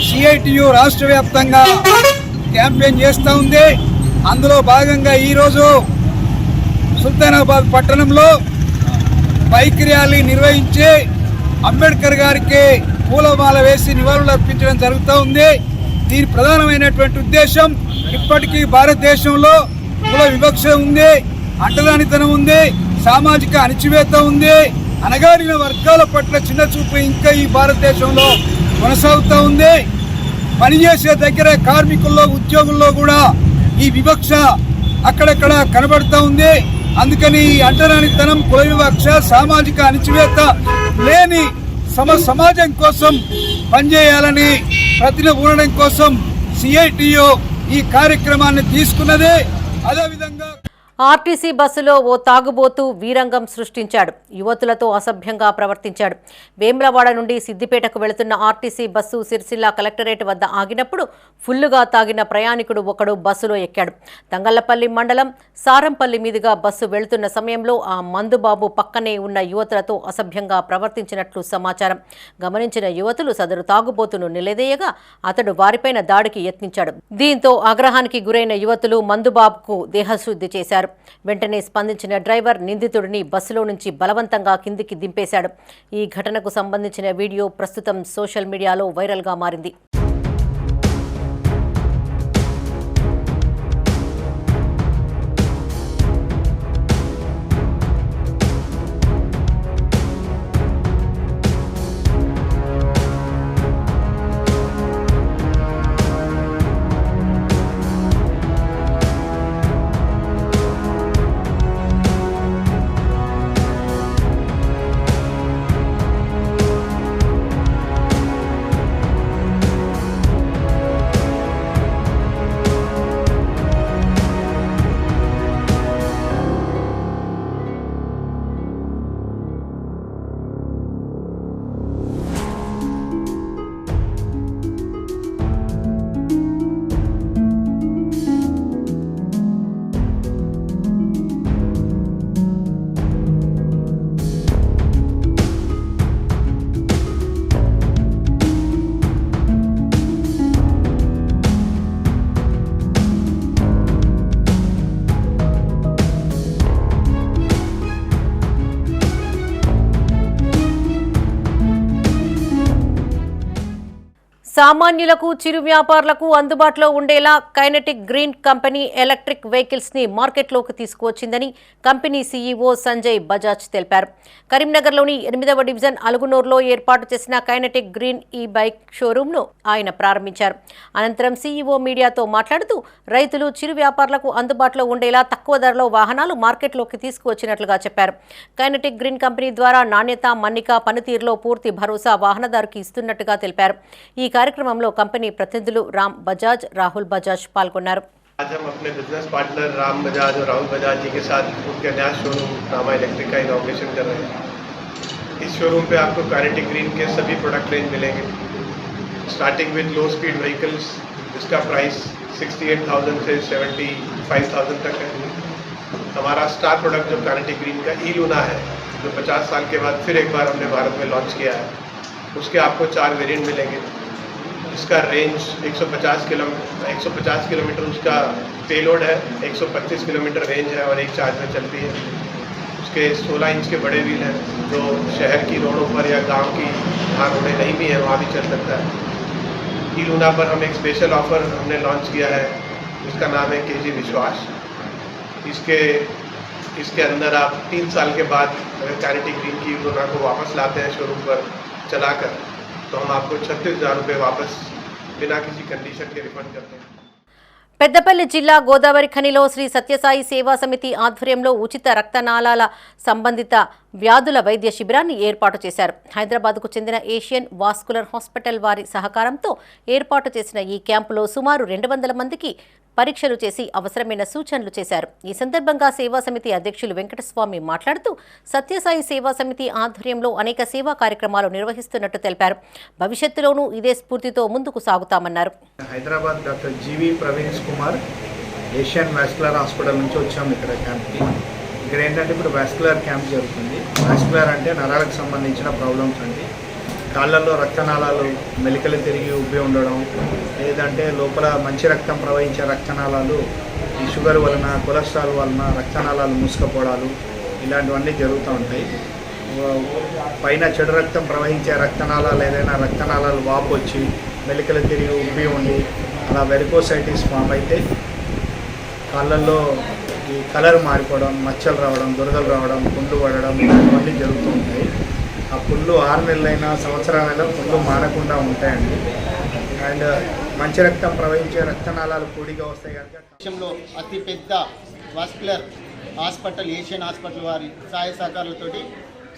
సిఐటియు రాష్ట్ర వ్యాప్తంగా క్యాంపెయిన్ చేస్తూ ఉంది. అందులో భాగంగా ఈరోజు సుల్తానాబాద్ పట్టణంలో బైక్ ర్యాలీ నిర్వహించి అంబేద్కర్ గారికి పూలమాల వేసి నివాళులు అర్పించడం జరుగుతూ ఉంది. దీని ప్రధానమైనటువంటి ఉద్దేశం, ఇప్పటికీ భారతదేశంలో కుల వివక్ష ఉంది, అంటరానితనం ఉంది, సామాజిక అణచివేత ఉంది. అణగారిన వర్గాల పట్ల చిన్న చూపు ఇంకా ఈ భారతదేశంలో కొనసాగుతూ ఉంది. పనిచేసే దగ్గర కార్మికుల్లో ఉద్యోగుల్లో కూడా ఈ వివక్ష అక్కడక్కడ కనబడుతూ ఉంది. అందుకని ఈ అంటరానితనం, కుల వివక్ష, సామాజిక అణచివేత లేని సమాజం కోసం పనిచేయాలని ప్రతిన ఉండడం కోసం సిఐటియు ఈ కార్యక్రమాన్ని తీసుకున్నది. అదేవిధంగా ఆర్టీసీ బస్సులో ఓ తాగుబోతు వీరంగం సృష్టించాడు. యువతులతో అసభ్యంగా ప్రవర్తించాడు. వేములవాడ నుండి సిద్దిపేటకు వెళుతున్న ఆర్టీసీ బస్సు సిరిసిల్ల కలెక్టరేట్ వద్ద ఆగినప్పుడు ఫుల్లుగా తాగిన ప్రయాణికుడు ఒకడు బస్సులో ఎక్కాడు. తంగళ్లపల్లి మండలం సారంపల్లి మీదుగా బస్సు వెళుతున్న సమయంలో ఆ మందుబాబు పక్కనే ఉన్న యువతులతో అసభ్యంగా ప్రవర్తించినట్లు సమాచారం. గమనించిన యువతులు సదరు తాగుబోతును నిలదీయగా అతడు వారిపైన దాడికి యత్నించాడు. దీంతో ఆగ్రహానికి గురైన యువతులు మందుబాబుకు దేహశుద్ధి చేశారు. వెంటనే స్పందించిన డ్రైవర్ నిందితుడిని బస్సులో నుంచి బలవంతంగా కిందికి దింపేశాడు. ఈ ఘటనకు సంబంధించిన వీడియో ప్రస్తుతం సోషల్ మీడియాలో వైరల్గా మారింది. సామాన్యులకు, చిరు వ్యాపారులకు అందుబాటులో ఉండేలా kinetic green company electric vehicles ని మార్కెట్లోకి తీసుకువచ్చిందని కంపెనీ సీఈఓ సంజయ్ బజాజ్ తెలిపారు. కరీంనగర్లోని 8వ డివిజన్ అలుగునూరులో ఏర్పాటు చేసిన కైనెటిక్ గ్రీన్ ఈ బైక్ షోరూంను ఆయన ప్రారంభించారు. అనంతరం సీఈఓ మీడియాతో మాట్లాడుతూ రైతులు, చిరు వ్యాపారులకు అందుబాటులో ఉండేలా తక్కువ ధరలో వాహనాలు మార్కెట్లోకి తీసుకువచ్చినట్లుగా చెప్పారు. కైనెటిక్ గ్రీన్ కంపెనీ ద్వారా నాణ్యత, మన్నిక, పనితీరులో పూర్తి భరోసా వాహనదారుకి ఇస్తున్నట్టుగా తెలిపారు. ఈ కార్యక్రమంలో కంపెనీ ప్రతినిధులు రామ్ బజాజ్, రాహుల్ बजाज पाल्गొన్నారు. आज हम अपने बिजनेस पार्टनर राम बजाज और राहुल बजाज जी के साथ उनके नया शोरूम रामा इलेक्ट्रिक का इनॉग्रेशन कर रहे हैं. इस शोरूम पे आपको काइनेटिक ग्रीन के सभी प्रोडक्ट रेंज मिलेंगे, starting with low speed vehicles जिसका प्राइस 68,000 से 75,000 तक है. हमारा स्टार प्रोडक्ट जो काइनेटिक ग्रीन का ई लूना है, जो 50 साल के बाद फिर एक बार हमने भारत में लॉन्च किया है, उसके आपको 4 वेरिएंट मिलेंगे. इसका रेंज 150 किलोमीटर उसका पेलोड है, 125 किलोमीटर रेंज है और एक चार्ज में चलती है. उसके 16 इंच के बड़े व्हील हैं जो शहर की रोडों पर या गांव की जहाँ रोडें नहीं भी हैं वहाँ भी चल सकता है. ई लूना पर हम एक स्पेशल ऑफर हमने लॉन्च किया है जिसका नाम है केजी विश्वास. इसके अंदर आप 3 साल के बाद अगर काइनेटिक ग्रीन की ई लूना को वापस लाते हैं शोरूम पर चलाकर, तो हम आपको 36,000 रुपये वापस बिना किसी कंडीशन के रिफंड करते हैं. పెద్దపల్లి జిల్లా గోదావరి ఖనిలో శ్రీ సత్యసాయి సేవా సమితి ఆధ్వర్యంలో ఉచిత రక్తనాళాల సంబంధిత వ్యాధుల వైద్య శిబిరాన్ని ఏర్పాటు చేశారు. హైదరాబాద్కు చెందిన ఏషియన్ వాస్కులర్ హాస్పిటల్ వారి సహకారంతో ఏర్పాటు చేసిన ఈ క్యాంపులో సుమారు 200 మందికి పరీక్షలు చేసి అవసరమైన సూచనలు చేశారు. ఈ సందర్భంగా సేవా సమితి అధ్యక్షులు వెంకటస్వామి మాట్లాడుతూ సత్యసాయి సేవా సమితి ఆధ్వర్యంలో అనేక సేవా కార్యక్రమాలు నిర్వహిస్తున్నట్టు తెలిపారు. భవిష్యత్తులోనూ ఇదే స్ఫూర్తితో ముందుకు సాగుతామన్నారు. Hyderabad doctor G V Praveen Kumar Asian vascular hospital నుంచి వచ్చాము ఇక్కడ క్యాంప్కి. ఇక్కడ ఏంటంటే ఇప్పుడు వాస్కులర్ క్యాంప్ జరుగుతుంది. వాస్కులర్ అంటే నరాలకు సంబంధించిన ప్రాబ్లమ్స్ అండి. కాళ్ళల్లో రక్తనాళాలు మెలికలు తిరిగి ఉబ్బి ఉండడం, లేదంటే లోపల మంచి రక్తం ప్రవహించే రక్తనాళాలు ఈ షుగర్ వలన, కొలెస్ట్రాల్ వలన రక్తనాళాలు మూసుకుపోవడాలు ఇలాంటివన్నీ జరుగుతూ ఉంటాయి. పైన చెడు రక్తం ప్రవహించే రక్తనాళాలు ఏదైనా రక్తనాళాలు వాపు వచ్చి మెలికలు తిరిగి ఉబ్బి ఉండి అలా వెరికోసైటిస్ ఫామ్ అయితే కాళ్ళల్లో ఈ కలర్ మారిపోవడం, మచ్చలు రావడం, దురదలు రావడం, పుండ్లు పడడం ఇలాంటివన్నీ జరుగుతూ ఉంటాయి. ఆ పుండ్లు 6 నెలలైనా సంవత్సరాలైనా పుండ్లు మానకుండా ఉంటాయండి. అండ్ మంచి రక్తం ప్రవహించే రక్తనాళాలు కూడిగా వస్తాయి కనుక దేశంలో అతిపెద్ద వాస్కులర్ హాస్పిటల్ ఏషియన్ హాస్పిటల్ వారి సహాయ సహకారాలతోటి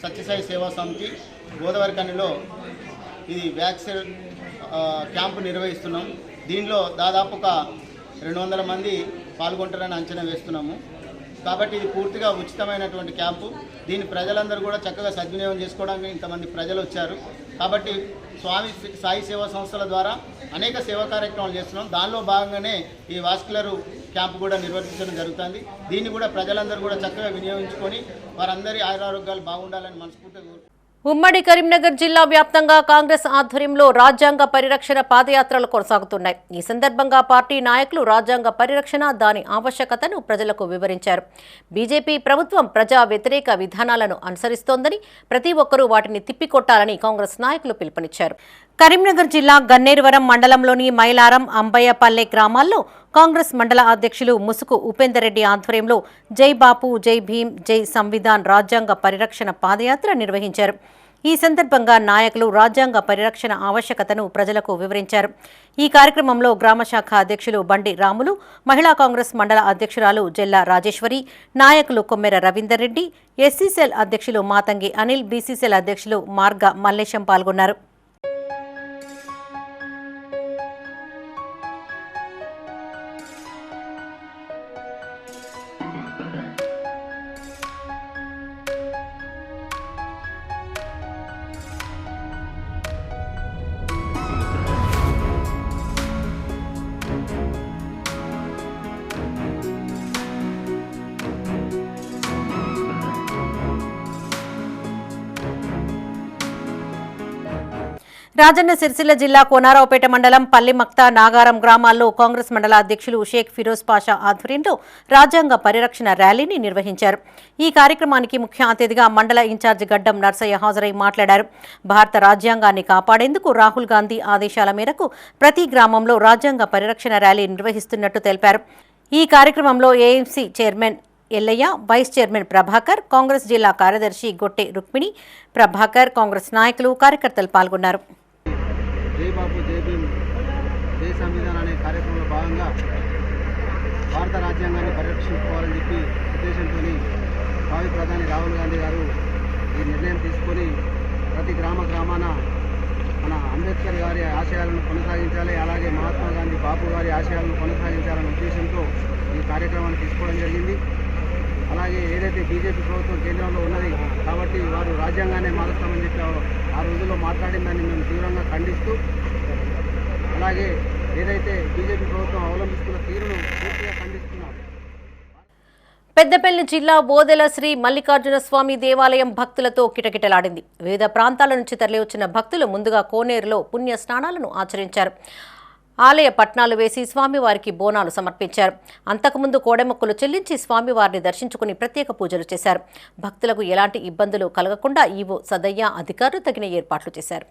సత్యసాయి సేవా సమితి గోదావరిఖనిలో ఇది వ్యాక్సిన్ క్యాంపు నిర్వహిస్తున్నాం. దీనిలో దాదాపు ఒక 200 మంది పాల్గొంటారని అంచనా వేస్తున్నాము. కాబట్టి ఇది పూర్తిగా ఉచితమైనటువంటి క్యాంపు. దీన్ని ప్రజలందరూ కూడా చక్కగా సద్వినియోగం చేసుకోవడానికి ఇంతమంది ప్రజలు వచ్చారు. కాబట్టి స్వామి సాయి సేవా సంస్థల ద్వారా అనేక సేవా కార్యక్రమాలు చేస్తున్నాం. దానిలో భాగంగానే ఈ వాస్కులర్ క్యాంపు కూడా నిర్వర్తించడం జరుగుతుంది. దీన్ని కూడా ప్రజలందరూ కూడా చక్కగా వినియోగించుకొని వారందరి ఆరోగ్యాలు బాగుండాలని మనస్ఫూర్తిగా ఉమ్మడి కరీంనగర్ జిల్లా వ్యాప్తంగా కాంగ్రెస్ ఆధ్వర్యంలో రాజ్యాంగ పరిరక్షణ పాదయాత్రలు కొనసాగుతున్నాయి. ఈ సందర్భంగా పార్టీ నాయకులు రాజ్యాంగ పరిరక్షణ, దాని ఆవశ్యకతను ప్రజలకు వివరించారు. బీజేపీ ప్రభుత్వం ప్రజా వ్యతిరేక విధానాలను అనుసరిస్తోందని, ప్రతి ఒక్కరూ వాటిని తిప్పికొట్టాలని కాంగ్రెస్ నాయకులు పిలుపునిచ్చారు. కరీంనగర్ జిల్లా గన్నేరువరం మండలంలోని మైలారం, అంబయ్యపల్లె గ్రామాల్లో కాంగ్రెస్ మండల అధ్యక్షులు ముసుకు ఉపేందర్ రెడ్డి ఆధ్వర్యంలో జై బాపు, జై భీమ్, జై సంవిధాన్ రాజ్యాంగ పరిరక్షణ పాదయాత్ర నిర్వహించారు. ఈ సందర్భంగా నాయకులు రాజ్యాంగ పరిరక్షణ ఆవశ్యకతను ప్రజలకు వివరించారు. ఈ కార్యక్రమంలో గ్రామశాఖ అధ్యక్షులు బండి రాములు, మహిళా కాంగ్రెస్ మండల అధ్యక్షురాలు జెల్లా రాజేశ్వరి, నాయకులు కొమ్మెర రవీందర్ రెడ్డి, ఎస్సీసెల్ అధ్యక్షులు మాతంగి అనిల్, బీసీసెల్ అధ్యక్షులు మార్గ మల్లేశం పాల్గొన్నారు. రాజన్న సిరిసిల్ల జిల్లా కోనారావుపేట మండలం పల్లిమక్త, నాగారం గ్రామాల్లో కాంగ్రెస్ మండల అధ్యక్షులు షేక్ ఫిరోజ్ పాషా ఆధ్వర్యంలో రాజ్యాంగ పరిరక్షణ ర్యాలీని నిర్వహించారు. ఈ కార్యక్రమానికి ముఖ్య అతిథిగా మండల ఇన్ఛార్జి గడ్డం నర్సయ్య హాజరై మాట్లాడారు. భారత రాజ్యాంగాన్ని కాపాడేందుకు రాహుల్ గాంధీ ఆదేశాల మేరకు ప్రతి గ్రామంలో రాజ్యాంగ పరిరక్షణ ర్యాలీ నిర్వహిస్తున్నట్టు తెలిపారు. ఈ కార్యక్రమంలో AMC chairman Ellaiah, vice chairman Prabhakar, Congress జిల్లా కార్యదర్శి గొట్టె రుక్మిణి, ప్రభాకర్, కాంగ్రెస్ నాయకులు, కార్యకర్తలు పాల్గొన్నారు. జై బాపు, జై భీమ్, జై సంవిధాన్ అనే కార్యక్రమంలో భాగంగా భారత రాజ్యాంగాన్ని పరిరక్షించుకోవాలని చెప్పి ఉద్దేశంతో భావి ప్రధాని రాహుల్ గాంధీ గారు ఈ నిర్ణయం తీసుకొని ప్రతి గ్రామాన మన అంబేద్కర్ గారి ఆశయాలను కొనసాగించాలి, అలాగే మహాత్మా గాంధీ బాపు గారి ఆశయాలను కొనసాగించాలనే ఉద్దేశంతో ఈ కార్యక్రమాన్ని తీసుకోవడం జరిగింది. అలాగే ఏదైతే బీజేపీ ప్రభుత్వం కేంద్రంలో ఉన్నది కాబట్టి వారు రాజ్యాంగాన్ని మారుస్తామని చెప్పి ఆ రోజుల్లో మాట్లాడిన దాన్ని మేము తీవ్రంగా ఖండిస్తూ, అలాగే ఏదైతే బీజేపీ ప్రభుత్వం అవలంబిస్తున్న తీరును పూర్తిగా ఖండిస్తున్నాం. పెద్దపల్లి జిల్లా బోదెల శ్రీ మల్లికార్జున స్వామి దేవాలయం భక్తులతో కిటకిటలాడింది. వివిధ ప్రాంతాల నుంచి తరలివచ్చిన భక్తులు ముందుగా కోనేరులో పుణ్య స్నానాలను ఆచరించారు. ఆలయ పట్నాలు వేసి స్వామివారికి బోనాలు సమర్పించారు. అంతకుముందు కోడెమొక్కులు చెల్లించి స్వామివారిని దర్శించుకుని ప్రత్యేక పూజలు చేశారు. భక్తులకు ఎలాంటి ఇబ్బందులు కలగకుండా ఈవో సదయ్య అధికారులు తగిన ఏర్పాట్లు చేశారు.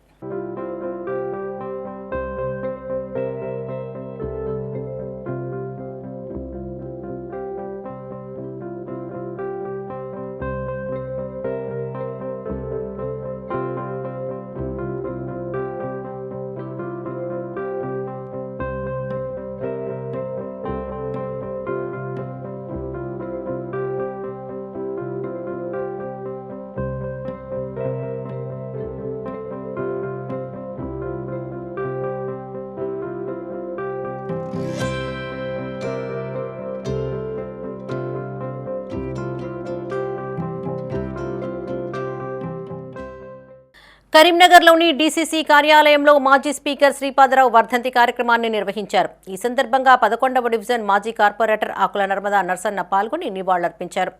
కరీంనగర్లోని డీసీసీ కార్యాలయంలో మాజీ స్పీకర్ శ్రీపాదరావు వర్ధంతి కార్యక్రమాన్ని నిర్వహించారు. ఈ సందర్భంగా 11వ డివిజన్ మాజీ కార్పొరేటర్ ఆకుల నర్మదా నర్సన్న పాల్గొని నివాళులర్పించారు.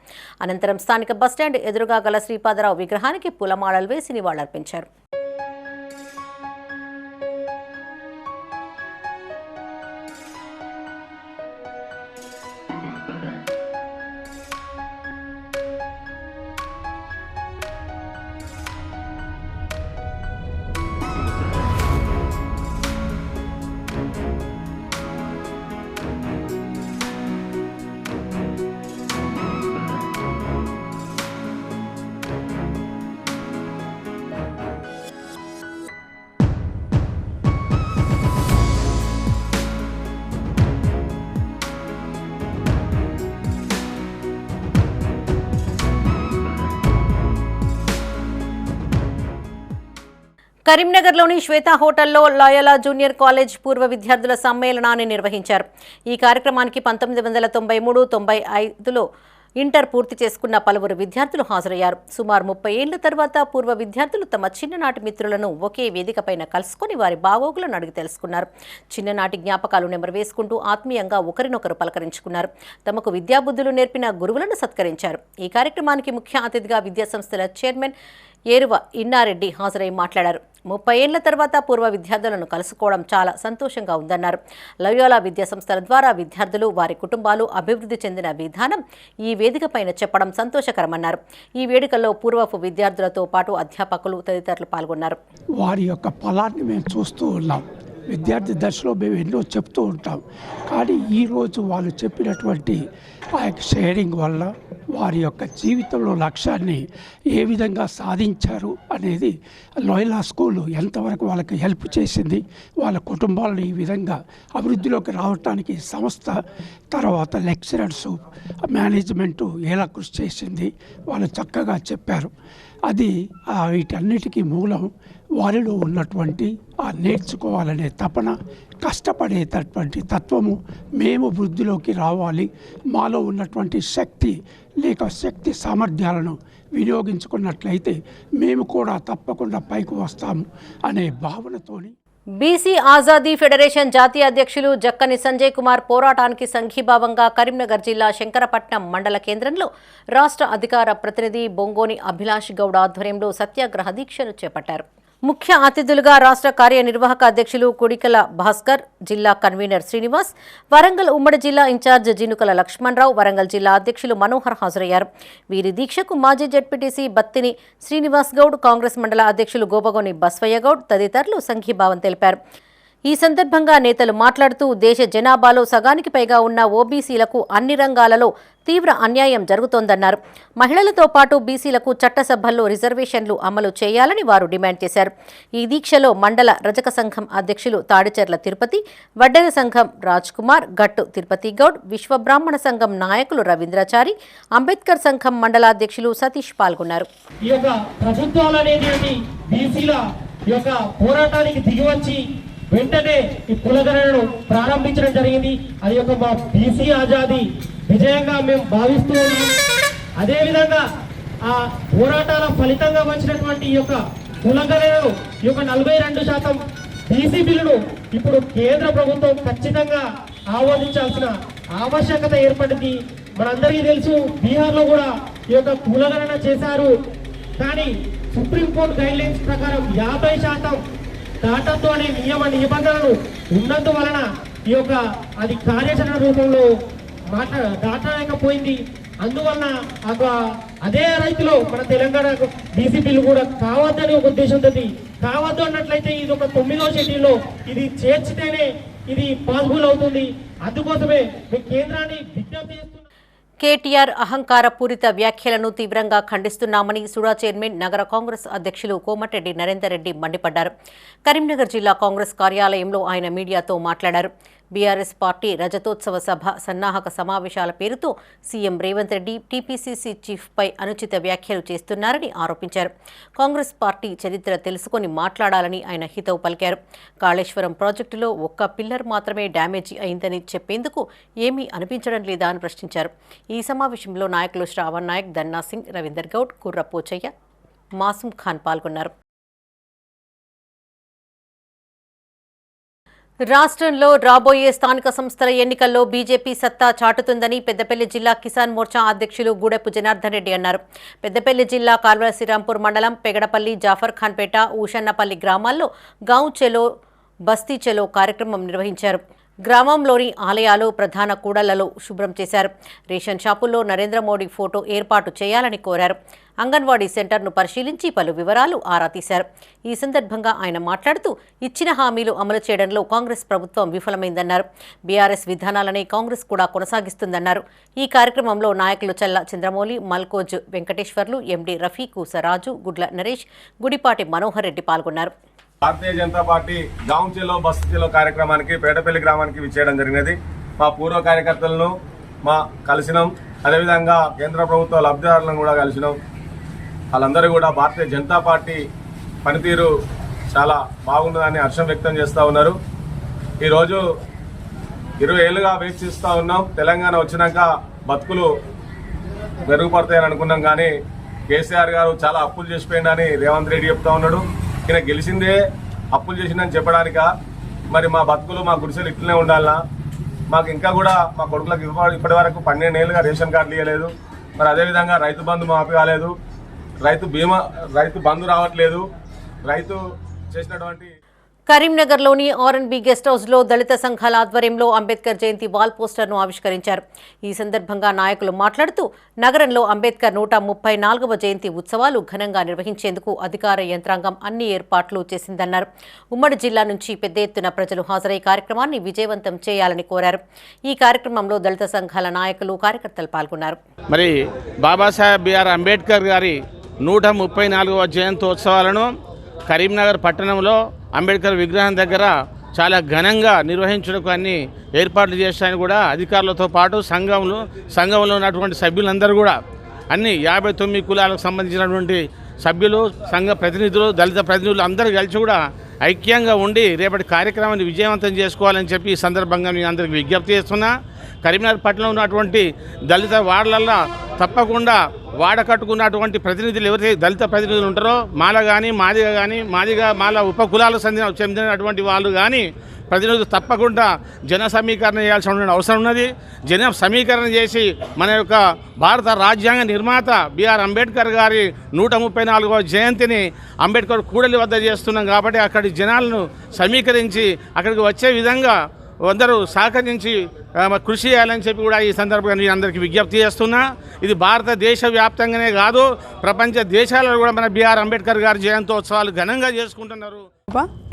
అనంతరం స్థానిక బస్టాండ్ ఎదురుగా గల శ్రీపాదరావు విగ్రహానికి పూలమాలలు వేసి నివాళులర్పించారు. కరీంనగర్లోని శ్వేత హోటల్లో లాయలా జూనియర్ కాలేజ్ పూర్వ విద్యార్థుల సమ్మేళనాన్ని నిర్వహించారు. ఈ కార్యక్రమానికి 1993-95లో ఇంటర్ పూర్తి చేసుకున్న పలువురు విద్యార్థులు హాజరయ్యారు. సుమారు 30 ఏళ్ల తర్వాత పూర్వ విద్యార్థులు తమ చిన్ననాటి మిత్రులను ఒకే వేదికపైన కలుసుకుని వారి బాగోగులను అడిగి తెలుసుకున్నారు. చిన్ననాటి జ్ఞాపకాలు నెమరు వేసుకుంటూ ఆత్మీయంగా ఒకరినొకరు పలకరించుకున్నారు. తమకు విద్యాబుద్ధులు నేర్పిన గురువులను సత్కరించారు. ఈ కార్యక్రమానికి ముఖ్య అతిథిగా విద్యాసంస్థల చైర్మన్ ఏరువ ఇన్నారెడ్డి హాజరై మాట్లాడారు. 30 ఏళ్ల తర్వాత పూర్వ విద్యార్థులను కలుసుకోవడం చాలా సంతోషంగా ఉందన్నారు. లయోలా విద్యాసంస్థల ద్వారా విద్యార్థులు వారి కుటుంబాలు అభివృద్ధి చెందిన విధానం ఈ వేదికపైన చెప్పడం సంతోషకరమన్నారు. ఈ వేడుకల్లో పూర్వపు విద్యార్థులతో పాటు అధ్యాపకులు తదితరులు పాల్గొన్నారు. వారి యొక్క ఫలాన్ని మేము చూస్తూ ఉన్నాం. విద్యార్థి దశలో మేము ఎన్నో చెప్తూ ఉంటాం. కానీ ఈరోజు వాళ్ళు చెప్పినటువంటి ఆ యొక్క షేరింగ్ వల్ల వారి యొక్క జీవితంలో లక్ష్యాన్ని ఏ విధంగా సాధించారు అనేది లోయలా స్కూలు ఎంతవరకు వాళ్ళకి హెల్ప్ చేసింది, వాళ్ళ కుటుంబాలను ఈ విధంగా అభివృద్ధిలోకి రావడానికి సంస్థ తర్వాత లెక్చరర్స్ మేనేజ్మెంటు ఎలా కృషి చేసింది వాళ్ళు చక్కగా చెప్పారు. అది వీటన్నిటికీ మూలం వారిలో ఉన్నటువంటి ఆ నేర్చుకోవాలనే తపన, కష్టపడేటటువంటి తత్వము. మేము వృద్ధిలోకి రావాలి, మాలో ఉన్నటువంటి శక్తి లేక శక్తి సామర్థ్యాలను వినియోగించుకున్నట్లయితే మేము కూడా తప్పకుండా పైకి వస్తాము అనే భావనతోని బీసీ ఆజాదీ ఫెడరేషన్ జాతీయ అధ్యక్షులు జక్కని సంజయ్ కుమార్ పోరాటానికి సంఘీభావంగా కరీంనగర్ జిల్లా శంకరపట్నం మండల కేంద్రంలో రాష్ట్ర అధికార ప్రతినిధి బొంగోని అభిలాష్ గౌడ్ ఆధ్వర్యంలో సత్యాగ్రహ దీక్షను చేపట్టారు. ముఖ్య అతిథులుగా రాష్ట్ర కార్యనిర్వాహక అధ్యక్షులు కుడికల భాస్కర్, జిల్లా కన్వీనర్ శ్రీనివాస్, వరంగల్ ఉమ్మడి జిల్లా ఇన్ఛార్జ్ జినుకల లక్ష్మణరావు, వరంగల్ జిల్లా అధ్యక్షులు మనోహర్ హాజరయ్యారు. వీరి దీక్షకు మాజీ జడ్పీటీసీ బత్తిని శ్రీనివాస్ గౌడ్, కాంగ్రెస్ మండల అధ్యక్షులు గోపగోని బస్వయ్య గౌడ్ తదితరులు సంఘీభావం తెలిపారు. ఈ సందర్భంగా నేతలు మాట్లాడుతూ దేశ జనాభాలో సగానికి పైగా ఉన్న ఓబీసీలకు అన్ని రంగాలలో తీవ్ర అన్యాయం జరుగుతోందన్నారు. మహిళలతో పాటు బీసీలకు చట్టసభల్లో రిజర్వేషన్లు అమలు చేయాలని వారు డిమాండ్ చేశారు. ఈ దీక్షలో మండల రజక సంఘం అధ్యక్షులు తాడిచెర్ల తిరుపతి, వడ్డెర సంఘం రాజ్ కుమార్, గట్టు తిరుపతి గౌడ్, విశ్వబ్రాహ్మణ సంఘం నాయకులు రవీంద్రాచారి, అంబేద్కర్ సంఘం మండలాధ్యక్షులు సతీష్ పాల్గొన్నారు. ఈ యొక్క ప్రభుత్వాలు అనేది బీసీల యొక్క పోరాటానికి దిగివచ్చి వెంటనే ఈ కులగణనను ప్రారంభించడం జరిగింది. అది యొక్క మా బీసీ ఆజాదీ విజయంగా మేము భావిస్తూ ఉన్నాం. అదేవిధంగా ఆ పోరాటాల ఫలితంగా వచ్చినటువంటి ఈ యొక్క కులగణనను ఈ యొక్క 42% బీసీ బిల్లును ఇప్పుడు కేంద్ర ప్రభుత్వం ఖచ్చితంగా ఆమోదించాల్సిన ఆవశ్యకత ఏర్పడింది. మనందరికీ తెలుసు, బీహార్లో కూడా ఈ యొక్క కులగణన చేశారు. కానీ సుప్రీంకోర్టు గైడ్ లైన్స్ ప్రకారం 50% దాటద్దు అనే నిబంధనలు ఉన్నందువలన ఈ యొక్క అది కార్యాచరణ రూపంలో దాటలేకపోయింది. అందువలన అదే రైతులో మన తెలంగాణ బీసీ బిల్లు కూడా కావద్దని ఒక ఉద్దేశంతో కావద్దు అన్నట్లయితే ఇది ఒక 9వ షెడ్యూల్లో ఇది చేర్చితేనే ఇది పాసిబుల్ అవుతుంది. అందుకోసమే మేము కేంద్రాన్ని విజ్ఞప్తి చేస్తున్నాం. కేటీఆర్ అహంకార పూరిత వ్యాఖ్యలను తీవ్రంగా ఖండిస్తున్నామని సుడా చైర్మన్ నగర కాంగ్రెస్ అధ్యక్షులు కోమటిరెడ్డి నరేందర్ రెడ్డి మండిపడ్డారు. కరీంనగర్ జిల్లా కాంగ్రెస్ కార్యాలయంలో ఆయన మీడియాతో మాట్లాడారు. బీఆర్ఎస్ పార్టీ రజతోత్సవ సభ సన్నాహక సమావేశాల పేరుతో సీఎం రేవంత్ రెడ్డి టీపీసీసీ చీఫ్పై అనుచిత వ్యాఖ్యలు చేస్తున్నారని ఆరోపించారు. కాంగ్రెస్ పార్టీ చరిత్ర తెలుసుకొని మాట్లాడాలని ఆయన హితవు పలికారు. కాళేశ్వరం ప్రాజెక్టులో ఒక్క పిల్లర్ మాత్రమే డ్యామేజీ అయిందని చెప్పేందుకు ఏమీ అనిపించడం లేదా అని ప్రశ్నించారు. ఈ సమావేశంలో నాయకులు శ్రావణ్ నాయక్, దన్నా సింగ్, రవీందర్ గౌడ్, కుర్ర పోచయ్య, మాసూమ్ ఖాన్ పాల్గొన్నారు. రాష్ట్రంలో రాబోయే స్థానిక సంస్థల ఎన్నికల్లో బీజేపీ సత్తా చాటుతుందని పెద్దపల్లి జిల్లా కిసాన్ మోర్చా అధ్యక్షులు గూడెపు జనార్దన్ రెడ్డి అన్నారు. పెద్దపల్లి జిల్లా కాల్వ శ్రీరాంపూర్ మండలం పెగడపల్లి, జాఫర్ ఖాన్పేట, ఊషన్నపల్లి గ్రామాల్లో గాంవ్ చెలో, బస్తీ చెలో కార్యక్రమం నిర్వహించారు. గ్రామంలోని ఆలయాలు, ప్రధాన కూడళ్లలో శుభ్రం చేశారు. రేషన్ షాపుల్లో నరేంద్ర మోడీ ఫోటో ఏర్పాటు చేయాలని కోరారు. అంగన్వాడీ సెంటర్ను పరిశీలించి పలు వివరాలు ఆరా తీశారు. ఈ సందర్భంగా ఆయన మాట్లాడుతూ ఇచ్చిన హామీలు అమలు చేయడంలో కాంగ్రెస్ ప్రభుత్వం విఫలమైందన్నారు. బీఆర్ఎస్ విధానాలనే కాంగ్రెస్ కూడా కొనసాగిస్తుందన్నారు. ఈ కార్యక్రమంలో నాయకులు చల్ల చంద్రమౌళి, మల్కోజ్ వెంకటేశ్వర్లు, ఎండి రఫీ, కూసరాజు, గుడ్ల నరేష్, గుడిపాటి మనోహర్ రెడ్డి పాల్గొన్నారు. భారతీయ జనతా పార్టీ గాంవ్ చెలో బస్తీ చెలో కార్యక్రమానికి పేటపల్లి గ్రామానికి విచ్చేయడం జరిగినది. మా పూర్వ కార్యకర్తలను కలిసినాం. అదేవిధంగా కేంద్ర ప్రభుత్వ లబ్ధిదారులను కూడా కలిసినాం. వాళ్ళందరూ కూడా భారతీయ జనతా పార్టీ పనితీరు చాలా బాగున్నదని హర్షం వ్యక్తం చేస్తూ ఉన్నారు. ఈరోజు 20 ఏళ్ళుగా వేచిస్తూ ఉన్నాం. తెలంగాణ వచ్చినాక బతుకులు మెరుగుపడతాయని అనుకున్నాం, కానీ కేసీఆర్ గారు చాలా అప్పులు చేసిపోయిందని రేవంత్ రెడ్డి చెప్తా ఉన్నాడు. ఈయన గెలిచిందే అప్పులు చేసిందని చెప్పడానిక? మరి మా బతుకులు మా గుడిసెలు ఇట్లనే ఉండాలనా? మాకు ఇంకా కూడా మా కొడుకులకు ఇప్పటి వరకు 12 ఏళ్ళుగా రేషన్ కార్డులు ఇవ్వలేదు. మరి అదేవిధంగా రైతు బంధు మాఫీ కాలేదు, రైతు బంధు రావట్లేదు. రైతు చేసినటువంటి కరీంనగర్లోని ఆర్ఎన్బి గెస్ట్ హౌస్లో దళిత సంఘాల ఆధ్వర్యంలో అంబేద్కర్ జయంతి వాల్ పోస్టర్ను ఆవిష్కరించారు. ఈ సందర్భంగా నాయకులు మాట్లాడుతూ నగరంలో అంబేద్కర్ 134వ జయంతి ఉత్సవాలు ఘనంగా నిర్వహించేందుకు అధికార యంత్రాంగం అన్ని ఏర్పాట్లు చేసిందన్నారు. ఉమ్మడి జిల్లా నుంచి పెద్ద ఎత్తున ప్రజలు హాజరై కార్యక్రమాన్ని విజయవంతం చేయాలని కోరారు. ఈ కార్యక్రమంలో దళిత సంఘాల నాయకులు, కార్యకర్తలు పాల్గొన్నారు. మరి బాబాసాహెబ్ బిఆర్ అంబేద్కర్ గారి 134వ జయంతోత్సవాలను కరీంనగర్ పట్టణంలో అంబేద్కర్ విగ్రహం దగ్గర చాలా ఘనంగా నిర్వహించడానికి అన్ని ఏర్పాట్లు చేస్తాయని కూడా అధికారులతో పాటు సంఘంలో ఉన్నటువంటి సభ్యులందరూ కూడా అన్ని 59 కులాలకు సంబంధించినటువంటి సభ్యులు, సంఘ ప్రతినిధులు, దళిత ప్రతినిధులు అందరూ కలిసి కూడా ఐక్యంగా ఉండి రేపటి కార్యక్రమాన్ని విజయవంతం చేసుకోవాలని చెప్పి ఈ సందర్భంగా నేను అందరికీ విజ్ఞప్తి చేస్తున్నా. కరీంనగర్ పట్టణంలో ఉన్నటువంటి దళిత వార్డులల్లో తప్పకుండా వాడ కట్టుకున్నటువంటి ప్రతినిధులు ఎవరైతే దళిత ప్రతినిధులు ఉంటారో మాల కానీ మాదిగా మాల ఉపకులాలకు చెందినటువంటి వాళ్ళు కానీ ప్రతినిధులు తప్పకుండా జన సమీకరణ చేయాల్సిన అవసరం ఉన్నది. జన సమీకరణ చేసి మన యొక్క భారత రాజ్యాంగ నిర్మాత బిఆర్ అంబేద్కర్ గారి 134వ జయంతిని అంబేద్కర్ కూడలి వద్ద చేస్తున్నాం కాబట్టి అక్కడి జనాలను సమీకరించి అక్కడికి వచ్చే విధంగా అందరూ సహకరించి కృషి చేయాలని చెప్పి కూడా ఈ సందర్భంగా నేను అందరికీ విజ్ఞప్తి చేస్తున్నా. ఇది భారతదేశ వ్యాప్తంగానే కాదు, ప్రపంచ దేశాలలో కూడా మన బిఆర్ అంబేద్కర్ గారి జయంతోత్సవాలు ఘనంగా చేసుకుంటున్నారు.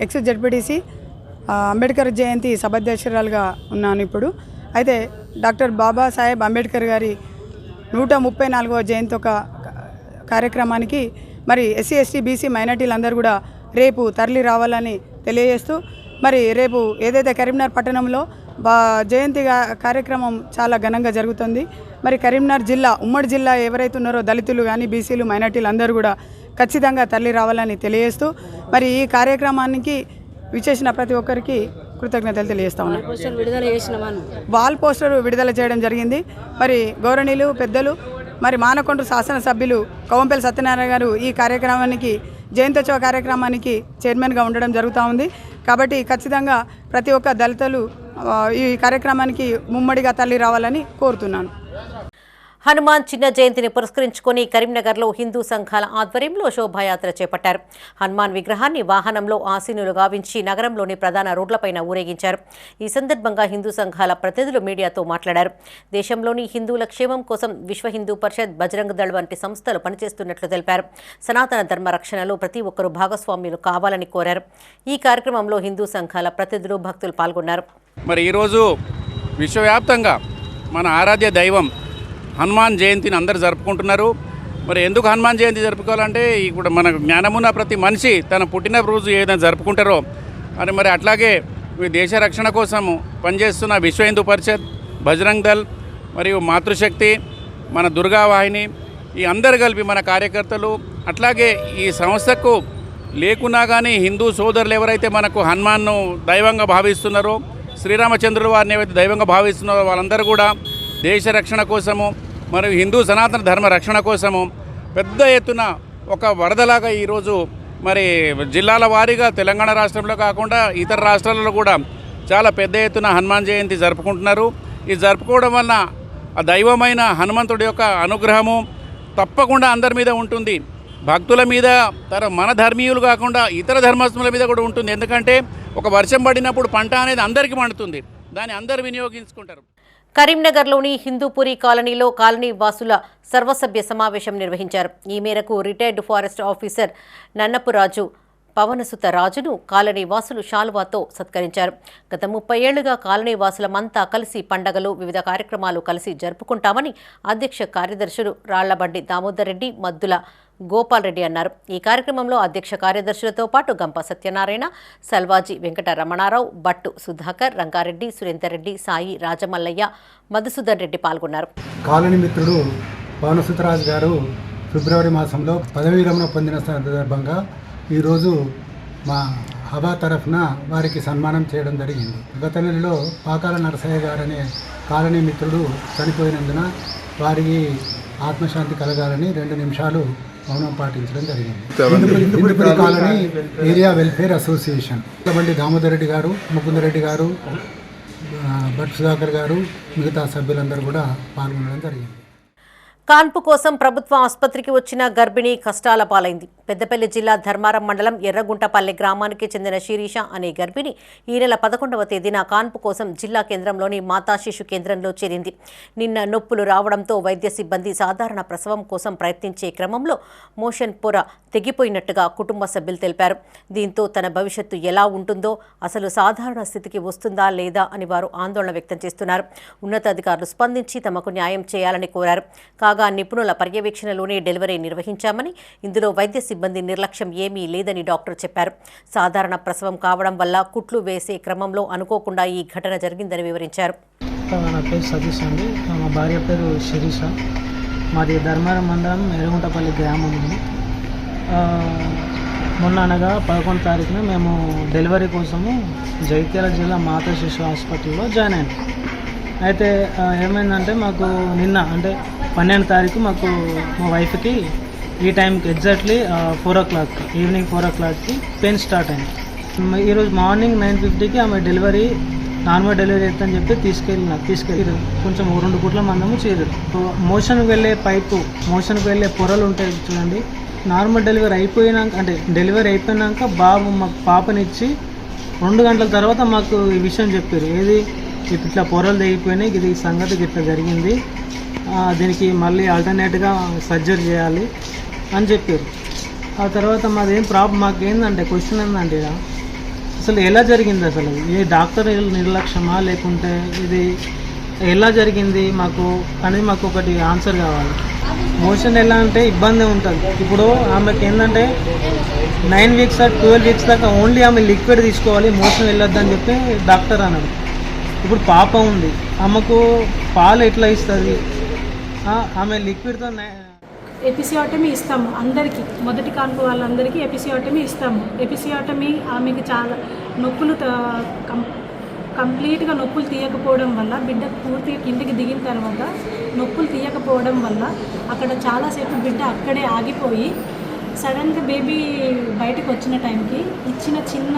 ఎక్స్ జెడ్పీటీసీ అంబేద్కర్ జయంతి సభాధ్యక్షురాలుగా ఉన్నాను ఇప్పుడు. అయితే డాక్టర్ బాబాసాహెబ్ అంబేద్కర్ గారి 134వ జయంతి ఒక కార్యక్రమానికి మరి ఎస్సీ ఎస్టీ బీసీ మైనార్టీలందరూ కూడా రేపు తరలి రావాలని తెలియజేస్తూ మరి రేపు ఏదైతే కరీంనగర్ పట్టణంలో జయంతి కార్యక్రమం చాలా ఘనంగా జరుగుతుంది. మరి కరీంనగర్ జిల్లా, ఉమ్మడి జిల్లా ఎవరైతే ఉన్నారో దళితులు కానీ బీసీలు మైనార్టీలు అందరూ కూడా ఖచ్చితంగా తరలి రావాలని తెలియజేస్తూ మరి ఈ కార్యక్రమానికి విచ్చేసిన ప్రతి ఒక్కరికి కృతజ్ఞతలు తెలియజేస్తా ఉన్నాను. వాల్ పోస్టర్ విడుదల చేయడం జరిగింది. మరి గౌరవనీయులు పెద్దలు మరి మానకొండ శాసనసభ్యులు కవంపల్లి సత్యనారాయణ గారు ఈ కార్యక్రమానికి జయంతోత్సవ కార్యక్రమానికి చైర్మన్గా ఉండడం జరుగుతూ ఉంది. కాబట్టి ఖచ్చితంగా ప్రతి ఒక్క దళితులు ఈ కార్యక్రమానికి ముమ్మడిగా తరలి రావాలని కోరుతున్నాను. హనుమాన్ చిన్న జయంతిని పురస్కరించుకొని కరీంనగర్లో హిందూ సంఘాల ఆధ్వర్యంలో శోభాయాత్ర చేపట్టారు. హనుమాన్ విగ్రహాన్ని వాహనంలో ఆసీనులు గావించి నగరంలోని ప్రధాన రోడ్లపైన ఊరేగించారు. ఈ సందర్భంగా హిందూ సంఘాల ప్రతినిధులు మీడియాతో మాట్లాడారు. దేశంలోని హిందువుల క్షేమం కోసం విశ్వ హిందూ పరిషత్, బజరంగ్ దళ్ వంటి సంస్థలు పనిచేస్తున్నట్లు తెలిపారు. సనాతన ధర్మ రక్షణలో ప్రతి ఒక్కరూ భాగస్వామ్యులు కావాలని కోరారు. ఈ కార్యక్రమంలో హిందూ సంఘాల ప్రతినిధులు, భక్తులు పాల్గొన్నారు. మరి ఈరోజు విశ్వవ్యాప్తంగా మన ఆరాధ్య దైవం హనుమాన్ జయంతిని అందరూ జరుపుకుంటున్నారు. మరి ఎందుకు హనుమాన్ జయంతి జరుపుకోవాలంటే ఇప్పుడు మన జ్ఞానమున్న ప్రతి మనిషి తన పుట్టినరోజు ఏదైనా జరుపుకుంటారో అని మరి అట్లాగే దేశ రక్షణ కోసం పనిచేస్తున్న విశ్వ హిందూ పరిషత్, బజరంగ్ దళ్ మరియు మాతృశక్తి, మన దుర్గా వాహిని, ఈ అందరు కలిపి మన కార్యకర్తలు అట్లాగే ఈ సంస్థకు లేకున్నా కానీ హిందూ సోదరులు ఎవరైతే మనకు హనుమాన్ను దైవంగా భావిస్తున్నారో, శ్రీరామచంద్రుల వారిని ఏవైతే దైవంగా భావిస్తున్నారో వాళ్ళందరూ కూడా దేశ రక్షణ కోసము మరియు హిందూ సనాతన ధర్మ రక్షణ కోసము పెద్ద ఎత్తున ఒక వరదలాగా ఈరోజు మరి జిల్లాల వారీగా తెలంగాణ రాష్ట్రంలో కాకుండా ఇతర రాష్ట్రాలలో కూడా చాలా పెద్ద ఎత్తున హనుమాన్ జయంతి జరుపుకుంటున్నారు. ఇది జరుపుకోవడం వలన ఆ దైవమైన హనుమంతుడి యొక్క అనుగ్రహము తప్పకుండా అందరి మీద ఉంటుంది. భక్తుల మీద, మన ధర్మీయులు కాకుండా ఇతర ధర్మస్తుల మీద కూడా ఉంటుంది. ఎందుకంటే ఒక వర్షం పడినప్పుడు పంట అనేది అందరికీ పండుతుంది, దాన్ని అందరు వినియోగించుకుంటారు. కరీంనగర్లోని హిందూపురి కాలనీలో కాలనీ వాసుల సర్వసభ్య సమావేశం నిర్వహించారు. ఈ మేరకు రిటైర్డ్ ఫారెస్ట్ ఆఫీసర్ నన్నపురాజు పవనసుత రాజును కాలనీ వాసులు శాలువాతో సత్కరించారు. గత 30 ఏళ్లుగా కాలనీ వాసులమంతా కలిసి పండగలు, వివిధ కార్యక్రమాలు కలిసి జరుపుకుంటామని అధ్యక్ష కార్యదర్శులు రాళ్లబండి దామోదర్ రెడ్డి, మద్దుల గోపాల్ రెడ్డి అన్నారు. ఈ కార్యక్రమంలో అధ్యక్ష కార్యదర్శులతో పాటు గంప సత్యనారాయణ, సల్వాజీ వెంకట రమణారావు, బట్టు సుధాకర్, రంగారెడ్డి, సురేందర్ రెడ్డి, సాయి, రాజమల్లయ్య, మధుసూదన్ రెడ్డి పాల్గొన్నారు. కాలనీ మిత్రుడు పవనసుతరాజు గారు ఫిబ్రవరి మాసంలో పదవీ విరమణ పొందిన సందర్భంగా ఈరోజు మా హబా తరఫున వారికి సన్మానం చేయడం జరిగింది. గత నెలలో పాకాల నరసయ్య గారనే కాలనీ మిత్రుడు చనిపోయినందున వారికి ఆత్మశాంతి కలగాలని 2 నిమిషాలు మౌనం పాటించడం జరిగింది. ఇందుపురి కాలనీ ఏరియా వెల్ఫేర్ అసోసియేషన్ బండి దామోదర్ రెడ్డి గారు, ముకుందరెడ్డి గారు, భట్ సుధాకర్ గారు, మిగతా సభ్యులందరూ కూడా పాల్గొనడం జరిగింది. కాన్పు కోసం ప్రభుత్వ ఆసుపత్రికి వచ్చిన గర్భిణి కష్టాల పాలైంది. పెద్దపల్లి జిల్లా ధర్మారం మండలం ఎర్రగుంటపల్లె గ్రామానికి చెందిన శిరీష అనే గర్భిణి ఈ నెల 11వ తేదీన కాన్పు కోసం జిల్లా కేంద్రంలోని మాతా శిశు కేంద్రంలో చేరింది. నిన్న నొప్పులు రావడంతో వైద్య సిబ్బంది సాధారణ ప్రసవం కోసం ప్రయత్నించే క్రమంలో మోషన్ పొర తెగిపోయినట్టుగా కుటుంబ సభ్యులు తెలిపారు. దీంతో తన భవిష్యత్తు ఎలా ఉంటుందో, అసలు సాధారణ స్థితికి వస్తుందా లేదా అని వారు ఆందోళన వ్యక్తం చేస్తున్నారు. ఉన్నతాధికారులు స్పందించి తమకు న్యాయం చేయాలని కోరారు. కాగా నిపుణుల పర్యవేక్షణలోనే డెలివరీ నిర్వహించామని, ఇందులో వైద్య సిబ్బంది నిర్లక్ష్యం ఏమీ లేదని డాక్టర్ చెప్పారు. సాధారణ ప్రసవం కావడం వల్ల కుట్లు వేసే క్రమంలో అనుకోకుండా ఈ ఘటన జరిగిందని వివరించారు. నా పేరు సతీష్ అండి. మా భార్య పేరు శిరీష. మాది ధర్మారం మండలం ఎర్రగుంటపల్లి గ్రామం ఉంది. మొన్న అనగా 11వ తారీఖున మేము డెలివరీ కోసము జగిత్యాల జిల్లా మాతా శిశు హాస్పిటల్లో జాయిన్ అయ్యాం. అయితే ఏమైందంటే మాకు నిన్న అంటే 12వ తారీఖు మాకు మా వైఫ్కి ఈ టైంకి ఎగ్జాక్ట్లీ 4 o'clock ఈవినింగ్ 4 o'clockకి పెయిన్ స్టార్ట్ అయింది. ఈరోజు మార్నింగ్ 9:50కి ఆమె డెలివరీ నార్మల్ డెలివరీ అవుతుందని చెప్పి తీసుకెళ్ళి కొంచెం 2 గుట్ల మందము చీరు. మోషన్కి వెళ్ళే పైపు, మోషన్కి వెళ్ళే పొరలు ఉంటాయి చూడండి. నార్మల్ డెలివరీ అయిపోయినాక అంటే డెలివరీ అయిపోయినాక బాబు మాకు పాపనిచ్చి 2 గంటల తర్వాత మాకు ఈ విషయం చెప్పారు. ఏది ఇట్లా పొరలు తెగిపోయినాయి, ఇది సంగతి ఇట్లా జరిగింది, దీనికి మళ్ళీ ఆల్టర్నేట్గా సర్జరీ చేయాలి అని చెప్పారు. ఆ తర్వాత మాదేం ప్రాబ్లం మాకేందంటే క్వశ్చన్ ఏంటంటే అసలు ఎలా జరిగింది, అసలు ఏ డాక్టర్ నిర్లక్ష్యమా లేకుంటే ఇది ఎలా జరిగింది మాకు అనేది మాకు ఒకటి ఆన్సర్ కావాలి. మోషన్ ఎలా అంటే ఇబ్బంది ఉంటుంది. ఇప్పుడు ఆమెకి ఏంటంటే 9 weeks 12 weeks దాకా ఓన్లీ ఆమె లిక్విడ్ తీసుకోవాలి, మోషన్ వెళ్ళొద్దని చెప్పి డాక్టర్ అన్నాడు. ఇప్పుడు పాప ఉంది, ఆమెకు పాలు ఎట్లా ఇస్తుంది, ఆమె లిక్విడ్తో ఎపిసియోటమీ ఇస్తాము అందరికీ. మొదటి కాన్పు వాళ్ళందరికీ ఎపిసియోటమీ ఇస్తాము. ఎపిసియోటమీ ఆమెకి చాలా నొప్పులు కంప్లీట్గా నొప్పులు తీయకపోవడం వల్ల, బిడ్డ పూర్తిగా కిందికి దిగిన తర్వాత నొప్పులు తీయకపోవడం వల్ల అక్కడ చాలాసేపు బిడ్డ అక్కడే ఆగిపోయి సడన్గా బేబీ బయటకు వచ్చిన టైంకి ఇచ్చిన చిన్న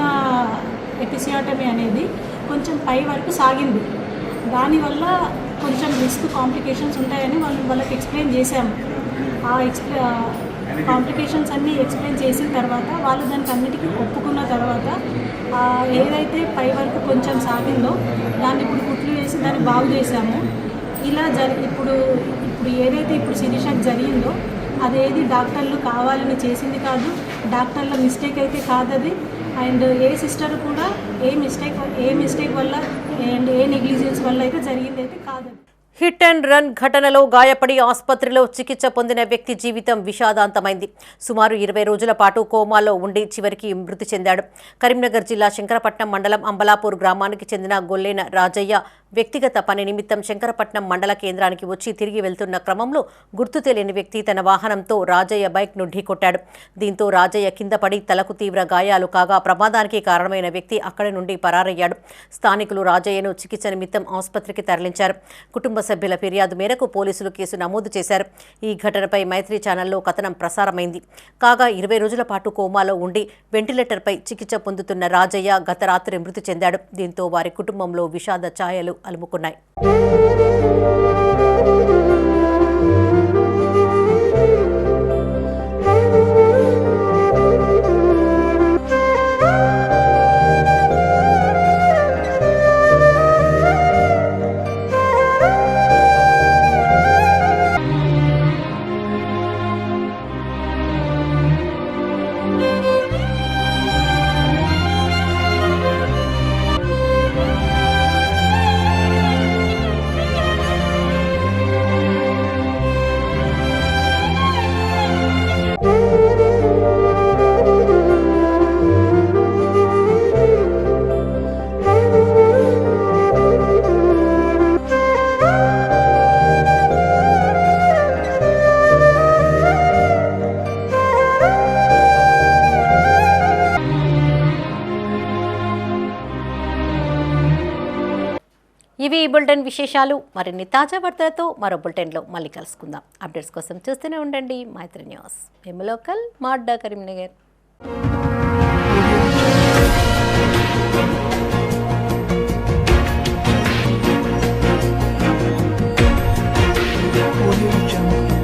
ఎపిసియోటమీ అనేది కొంచెం పై వరకు సాగింది. దానివల్ల కొంచెం రిస్క్ కాంప్లికేషన్స్ ఉంటాయని వాళ్ళకి ఎక్స్ప్లెయిన్ చేశాము. ఆ కాంప్లికేషన్స్ అన్నీ ఎక్స్ప్లెయిన్ చేసిన తర్వాత వాళ్ళు దానికి అన్నిటికీ ఒప్పుకున్న తర్వాత ఏదైతే పై వరకు కొంచెం సాగిందో దాన్ని ఇప్పుడు కుట్లు వేసి దాన్ని బాగు చేశాము. ఇలా ఇప్పుడు ఏదైతే ఇప్పుడు శిరీషకు జరిగిందో అదేది డాక్టర్లు కావాలని చేసింది కాదు, డాక్టర్ల మిస్టేక్ అయితే కాదది. అండ్ ఏ సిస్టర్ కూడా ఏ మిస్టేక్ వల్ల అండ్ ఏ నెగ్లిజెన్స్ వల్ల అయితే జరిగింది అయితే కాదు. హిట్ అండ్ రన్ ఘటనలో గాయపడి ఆసుపత్రిలో చికిత్స పొందిన వ్యక్తి జీవితం విషాదాంతమైంది. సుమారు 20 రోజుల పాటు కోమాలో ఉండి చివరికి మృతి చెందాడు. కరీంనగర్ జిల్లా శంకరపట్నం మండలం అంబలాపూర్ గ్రామానికి చెందిన గొల్లేన రాజయ్య వ్యక్తిగత పని నిమిత్తం శంకరపట్నం మండల కేంద్రానికి వచ్చి తిరిగి వెళ్తున్న క్రమంలో గుర్తు తెలియని వ్యక్తి తన వాహనంతో రాజయ్య బైక్ను ఢీకొట్టాడు. దీంతో రాజయ్య కింద పడి తలకు తీవ్ర గాయాలు కాగా ప్రమాదానికి కారణమైన వ్యక్తి అక్కడి నుండి పరారయ్యాడు. స్థానికులు రాజయ్యను చికిత్స నిమిత్తం ఆసుపత్రికి తరలించారు. కుటుంబ సభ్యుల ఫిర్యాదు మేరకు పోలీసులు కేసు నమోదు చేశారు. ఈ ఘటనపై మైత్రి ఛానల్లో కథనం ప్రసారమైంది. కాగా 20 రోజుల పాటు కోమాలో ఉండి వెంటిలేటర్పై చికిత్స పొందుతున్న రాజయ్య గత రాత్రి మృతి చెందాడు. దీంతో వారి కుటుంబంలో విషాద ఛాయలు అలుముకున్నాయి. ఇవి ఈ బులెటిన్ విశేషాలు. మరిన్ని తాజా వార్తలతో మరో బులెటిన్లో మళ్ళీ కలుసుకుందాం. అప్డేట్స్ కోసం చూస్తూనే ఉండండి మైత్రి న్యూస్. మేము లోకల్ మాడ్డా కరీంనగర్. Audio Jungle.